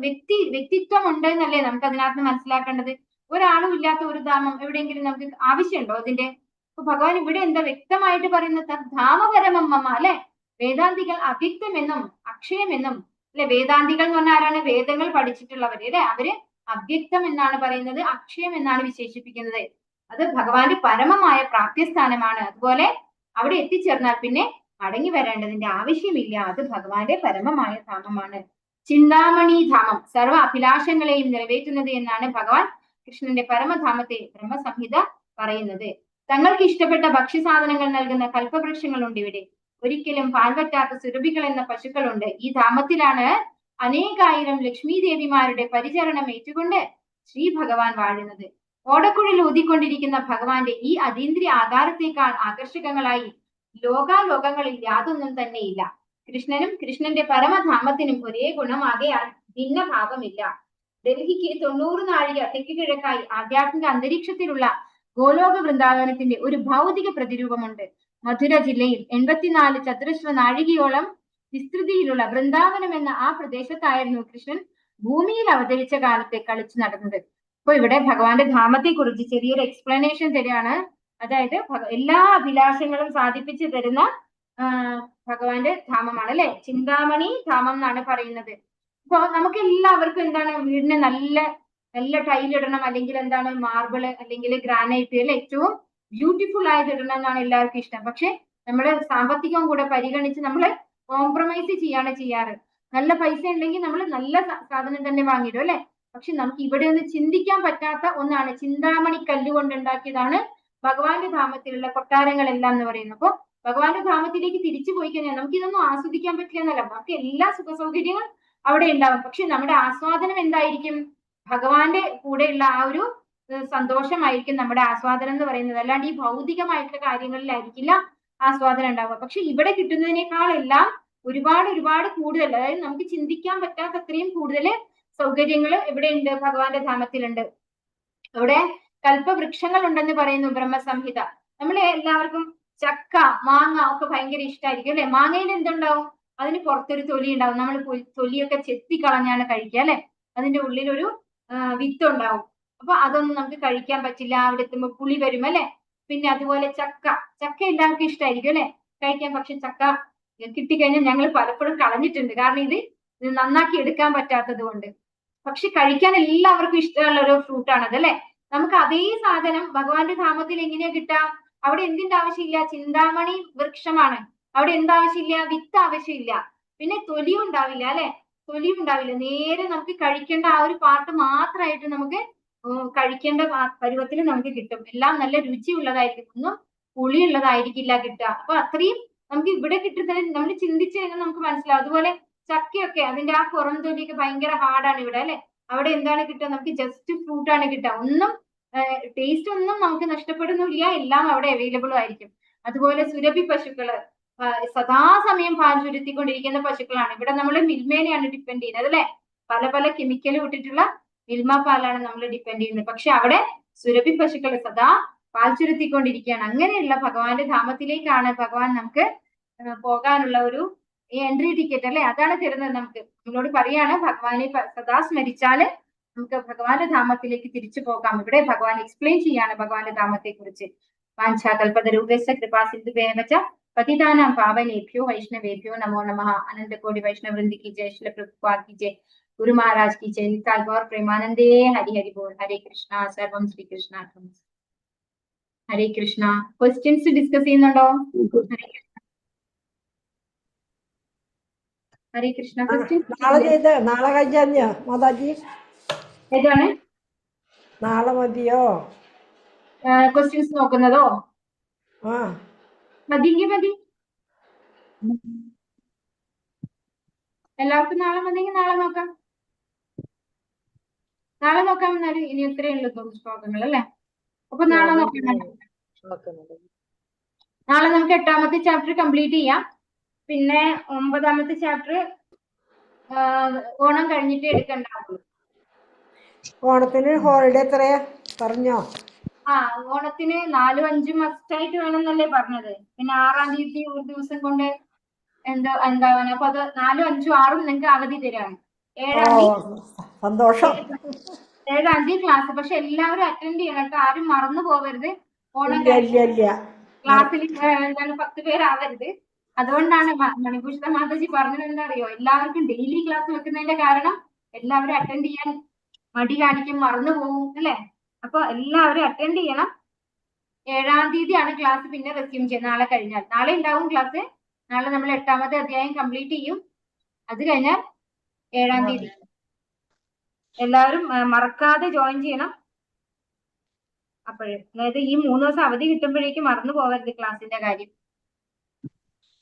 വ്യക്തിത്വം ഉണ്ട് എന്നല്ലേ നമുക്ക് അതിനകത്ത് മനസ്സിലാക്കേണ്ടത്. ഒരാളും ഇല്ലാത്ത ഒരു ധാമം എവിടെയെങ്കിലും നമുക്ക് ആവശ്യമുണ്ടോ അതിന്റെ? അപ്പൊ ഭഗവാൻ ഇവിടെ എന്താ വ്യക്തമായിട്ട് പറയുന്നത്? ധാമപരമം മമ അല്ലെ? വേദാന്തികൾ അവ്യക്തമെന്നും അക്ഷയമെന്നും അല്ലെ? വേദാന്തികൾ എന്ന് പറഞ്ഞാൽ ആരാണ്? വേദങ്ങൾ പഠിച്ചിട്ടുള്ളവര് അല്ലെ? അവര് അവ്യക്തം എന്നാണ് പറയുന്നത്, അക്ഷയം എന്നാണ് വിശേഷിപ്പിക്കുന്നത്. അത് ഭഗവാന്റെ പരമമായ പ്രാപ്യസ്ഥാനമാണ്. അതുപോലെ അവിടെ എത്തിച്ചേർന്നാൽ പിന്നെ മടങ്ങി വരേണ്ടതിന്റെ ആവശ്യമില്ല. അത് ഭഗവാന്റെ പരമമായ ധാമമാണ്. ചിന്താമണി ധാമം, സർവ്വ അഭിലാഷങ്ങളെയും നിറവേറ്റുന്നത് എന്നാണ് ഭഗവാൻ കൃഷ്ണന്റെ പരമധാമത്തെ ബ്രഹ്മസംഹിത പറയുന്നത്. തങ്ങൾക്ക് ഇഷ്ടപ്പെട്ട ഭക്ഷ്യസാധനങ്ങൾ നൽകുന്ന കൽപ്പവൃക്ഷങ്ങളുണ്ട് ഇവിടെ. ഒരിക്കലും പാൽ പറ്റാത്ത സുരഭികൾ എന്ന പശുക്കളുണ്ട്. ഈ ധാമത്തിലാണ് അനേകായിരം ലക്ഷ്മി ദേവിമാരുടെ പരിചരണം ഏറ്റുകൊണ്ട് ശ്രീ ഭഗവാൻ വാഴുന്നത്. ഓടക്കുഴൽ ഊതിക്കൊണ്ടിരിക്കുന്ന ഭഗവാന്റെ ഈ അതീന്ദ്രിയ ആകാരത്തേക്കാൾ ആകർഷകങ്ങളായി ലോകാലോകങ്ങളിൽ യാതൊന്നും തന്നെയില്ല. കൃഷ്ണനും കൃഷ്ണന്റെ പരമധാമത്തിനും ഒരേ ഗുണമാകയാൽ ഭിന്നഭാവമില്ല. ഡൽഹിക്ക് 90 നാഴിക തെക്ക് കിഴക്കായി ആധ്യാത്മിക അന്തരീക്ഷത്തിലുള്ള ഗോലോക വൃന്ദാവനത്തിന്റെ ഒരു ഭൗതിക പ്രതിരൂപമുണ്ട്. മധുര ജില്ലയിൽ 84 ചതുരശ്ര നാഴികയോളം വിസ്തൃതിയിലുള്ള വൃന്ദാവനം എന്ന ആ പ്രദേശത്തായിരുന്നു കൃഷ്ണൻ ഭൂമിയിൽ അവതരിച്ച കാലത്തെ കളിച്ചു നടന്നത്. അപ്പൊ ഇവിടെ ഭഗവാന്റെ ധാമത്തെ കുറിച്ച് ചെറിയൊരു എക്സ്പ്ലനേഷൻ തരികയാണ്. അതായത് എല്ലാ അഭിലാഷങ്ങളും സാധിപ്പിച്ചു തരുന്ന ഭഗവാന്റെ ധാമമാണ് അല്ലെ. ചിന്താമണി ധാമം എന്നാണ് പറയുന്നത്. അപ്പൊ നമുക്ക് എല്ലാവർക്കും എന്താണ് വീടിന് നല്ല നല്ല ടൈലിടണം, അല്ലെങ്കിൽ എന്താണ് മാർബിള് അല്ലെങ്കിൽ ഗ്രാനൈറ്റ് അല്ലെ, ഏറ്റവും ബ്യൂട്ടിഫുൾ ആയിട്ട് ഇടണം എന്നാണ് എല്ലാവർക്കും ഇഷ്ടം. പക്ഷെ നമ്മുടെ സാമ്പത്തികം കൂടെ പരിഗണിച്ച് നമ്മൾ കോംപ്രമൈസ് ചെയ്യാണ് ചെയ്യാറ്. നല്ല പൈസ ഉണ്ടെങ്കിൽ നമ്മൾ നല്ല സാധനം തന്നെ വാങ്ങിയിടും അല്ലെ. പക്ഷെ നമുക്ക് ഇവിടെ ഒന്ന് ചിന്തിക്കാൻ പറ്റാത്ത ഒന്നാണ് ചിന്താമണി കല്ലുകൊണ്ട് ഉണ്ടാക്കിയതാണ് ഭഗവാന്റെ ധാമത്തിലുള്ള കൊട്ടാരങ്ങളെല്ലാം എന്ന് പറയുന്നത്. അപ്പൊ ഭഗവാന്റെ ധാമത്തിലേക്ക് തിരിച്ചു പോയി കഴിഞ്ഞാൽ നമുക്ക് ഇതൊന്നും ആസ്വദിക്കാൻ പറ്റില്ല എന്നല്ല, നമുക്ക് എല്ലാ സുഖ സൗകര്യങ്ങളും അവിടെ ഉണ്ടാവും. പക്ഷെ നമ്മുടെ ആസ്വാദനം എന്തായിരിക്കും? ഭഗവാന്റെ കൂടെയുള്ള ആ ഒരു സന്തോഷമായിരിക്കും നമ്മുടെ ആസ്വാദനം എന്ന് പറയുന്നത്. അല്ലാണ്ട് ഈ ഭൗതികമായിട്ടുള്ള കാര്യങ്ങളിലായിരിക്കില്ല ആസ്വാദനം ഉണ്ടാവുക. പക്ഷെ ഇവിടെ കിട്ടുന്നതിനേക്കാളെല്ലാം ഒരുപാട് കൂടുതൽ, അതായത് നമുക്ക് ചിന്തിക്കാൻ പറ്റാത്ത അത്രയും കൂടുതൽ സൗകര്യങ്ങൾ എവിടെയുണ്ട്? ഭഗവാന്റെ ധാമത്തിലുണ്ട്. അവിടെ കൽപ്പവൃക്ഷങ്ങൾ ഉണ്ടെന്ന് പറയുന്നു ബ്രഹ്മസംഹിത. നമ്മൾ എല്ലാവർക്കും ചക്ക, മാങ്ങ ഒക്കെ ഭയങ്കര ഇഷ്ടമായിരിക്കും അല്ലെ. മാങ്ങയിൽ എന്തുണ്ടാവും? അതിന് പുറത്തൊരു തൊലി ഉണ്ടാവും. നമ്മൾ തൊലിയൊക്കെ ചെത്തി കളഞ്ഞാണ് കഴിക്കുക അല്ലെ. അതിന്റെ ഉള്ളിലൊരു വിത്ത് ഉണ്ടാവും. അപ്പൊ അതൊന്നും നമുക്ക് കഴിക്കാൻ പറ്റില്ല. അവിടെ എത്തുമ്പോൾ പുളി വരും അല്ലെ. പിന്നെ അതുപോലെ ചക്ക എല്ലാവർക്കും ഇഷ്ടമായിരിക്കും അല്ലെ കഴിക്കാൻ. പക്ഷെ ചക്ക കിട്ടിക്കഴിഞ്ഞാൽ ഞങ്ങൾ പലപ്പോഴും കളഞ്ഞിട്ടുണ്ട്, കാരണം ഇത് നന്നാക്കി എടുക്കാൻ പറ്റാത്തത് കൊണ്ട്. പക്ഷെ കഴിക്കാൻ എല്ലാവർക്കും ഇഷ്ടമുള്ള ഒരു ഫ്രൂട്ടാണ് അതല്ലേ. നമുക്ക് അതേ സാധനം ഭഗവാന്റെ ധാമത്തിൽ എങ്ങനെയാ കിട്ടാം? അവിടെ എന്തിന്റെ ആവശ്യമില്ല? ചിന്താമണി വൃക്ഷമാണ്. അവിടെ എന്താവശ്യമില്ല? വിത്ത് ആവശ്യമില്ല. പിന്നെ തൊലി ഉണ്ടാവില്ല അല്ലെ. തൊലി ഉണ്ടാവില്ല. നേരെ നമുക്ക് കഴിക്കേണ്ട ആ ഒരു പാർട്ട് മാത്രമായിട്ട് നമുക്ക് കഴിക്കേണ്ട പരുവത്തിൽ നമുക്ക് കിട്ടും. എല്ലാം നല്ല രുചിയുള്ളതായിരിക്കും, ഒന്നും പുളിയുള്ളതായിരിക്കില്ല കിട്ടുക. അപ്പൊ അത്രയും നമുക്ക് ഇവിടെ കിട്ടുന്നത് നമ്മൾ ചിന്തിച്ചു കഴിഞ്ഞാൽ നമുക്ക് മനസ്സിലാവും. അതുപോലെ ചക്കയൊക്കെ അതിന്റെ ആ പുറം തൊലിയൊക്കെ ഭയങ്കര ഹാർഡാണ് ഇവിടെ അല്ലെ. അവിടെ എന്താണ് കിട്ടുക? നമുക്ക് ജസ്റ്റ് ഫ്രൂട്ട് ആണ് കിട്ടുക. ഒന്നും ടേസ്റ്റ് ഒന്നും നമുക്ക് നഷ്ടപ്പെടുന്നില്ല, എല്ലാം അവിടെ അവൈലബിളും ആയിരിക്കും. അതുപോലെ സുരഭി പശുക്കള് സദാസമയം പാൽ ചുരുത്തിക്കൊണ്ടിരിക്കുന്ന പശുക്കളാണ്. ഇവിടെ നമ്മൾ മിൽമേനെയാണ് ഡിപ്പെൻഡ് ചെയ്യുന്നത് അല്ലെ. പല കെമിക്കൽ ഇട്ടിട്ടുള്ള മിൽമ പാലാണ് നമ്മൾ ഡിപ്പെൻഡ് ചെയ്യുന്നത്. പക്ഷെ അവിടെ സുരഭി പശുക്കൾ സദാ പാൽ ചുരുത്തിക്കൊണ്ടിരിക്കുകയാണ്. അങ്ങനെയുള്ള ഭഗവാന്റെ ധാമത്തിലേക്കാണ് ഭഗവാൻ നമുക്ക് പോകാനുള്ള ഒരു എൻട്രി ടിക്കറ്റ് അല്ലെ, അതാണ് തരുന്നത് നമുക്ക്. നമ്മളോട് പറയാണ് ഭഗവാനെ സദാ സ്മരിച്ചാല് നമുക്ക് ഭഗവാന്റെ ധാമത്തിലേക്ക് തിരിച്ചു പോകാം. ഇവിടെ ഭഗവാൻ എക്സ്പ്ലെയിൻ ചെയ്യാണ് ഭഗവാന്റെ ധാമത്തെ കുറിച്ച്. വാഞ്ചാകൽപതരൂപേശ കൃപാ സിന്ധുഭേവച പതിതാനാം പാവനേഭ്യോ വൈഷ്ണവേഭ്യോ നമോ നമഃ. അനന്തകോടി വൈഷ്ണവൃന്ദി की जय, श्रील प्रभुपाद की जय, गुरु महाराज की जय, निताय गौर प्रेमानंदे। हरि हरि बोल. हरे कृष्णा. सर्वम श्री कृष्ण. ഹരേ കൃഷ്ണ. ക്വസ്റ്റ്യൻസ് ഡിസ്കസ് ചെയ്യുന്നുണ്ടോ? ഹരേ കൃഷ്ണ. നാളെ കഴിഞ്ഞ മാതാജി ഏതാണ് നാളെ മതിയോ ക്വസ്റ്റ്യൻസ് നോക്കുന്നതോ? മതിയെങ്കിൽ മതി. എല്ലാവർക്കും നാളെ മതിയെങ്കിൽ നാളെ നോക്കാം. എന്നാലും ഇനി ഇത്രയേ ഉള്ളൂ ശ്ലോകങ്ങൾ അല്ലെ. അപ്പൊ നാളെ നോക്കാം. നാളെ നമുക്ക് 8ാമത്തെ ചാപ്റ്റർ കംപ്ലീറ്റ് ചെയ്യാം. പിന്നെ 9ാമത്തെ ചാപ്റ്റർ ഓണം കഴിഞ്ഞിട്ട് എടുക്കണ്ടാവുള്ളൂ. ഓണത്തിന് ഹോളിഡേ എത്രയാ പറഞ്ഞോ? ഓണത്തിന് 4, 5 മസ്റ്റായിട്ട് വേണമെന്നല്ലേ പറഞ്ഞത്. പിന്നെ 6-ാം തീയതി ഒരു ദിവസം കൊണ്ട് എന്താവാൻ. അപ്പൊ അത് 4, 5, 6 നിങ്ങൾക്ക് അവധി തരാണ്. 7-ാം തീയതി സന്തോഷം. 7-ാം തീയതി ക്ലാസ്. പക്ഷെ എല്ലാവരും അറ്റൻഡ് ചെയ്യണം കേട്ടോ. ആരും മറന്നു പോവരുത്. ഓണം ക്ലാസ്സിൽ 10 പേരാവരുത്. അതുകൊണ്ടാണ് മണിഭൂഷിത മാതാജി പറഞ്ഞത് എന്താ അറിയോ, എല്ലാവർക്കും ഡെയിലി ക്ലാസ് വെക്കുന്നതിന്റെ കാരണം എല്ലാവരും അറ്റൻഡ് ചെയ്യാൻ മടി കാണിക്കും, മറന്നു പോകും അല്ലെ. അപ്പൊ എല്ലാവരും അറ്റൻഡ് ചെയ്യണം. 7-ാം തീയതിയാണ് ക്ലാസ്. പിന്നെ റെസ്യൂം ചെയ്യുന്നത് നാളെ കഴിഞ്ഞാൽ. നാളെ ഉണ്ടാവും ക്ലാസ്. നാളെ നമ്മൾ 8ാമത്തെ അധ്യായം കംപ്ലീറ്റ് ചെയ്യും. അത് കഴിഞ്ഞാൽ 7-ാം തീയതി എല്ലാവരും മറക്കാതെ ജോയിൻ ചെയ്യണം. അപ്പോഴേ അതായത് ഈ 3 ദിവസം അവധി കിട്ടുമ്പോഴേക്കും മറന്നു പോകരുത് ക്ലാസിന്റെ കാര്യം.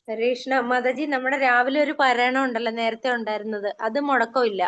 ഹരേ കൃഷ്ണ. മാതാജി, നമ്മുടെ രാവിലെ ഒരു പാരായണം ഉണ്ടല്ലോ നേരത്തെ ഉണ്ടായിരുന്നത്, അത് മുടക്കമില്ല.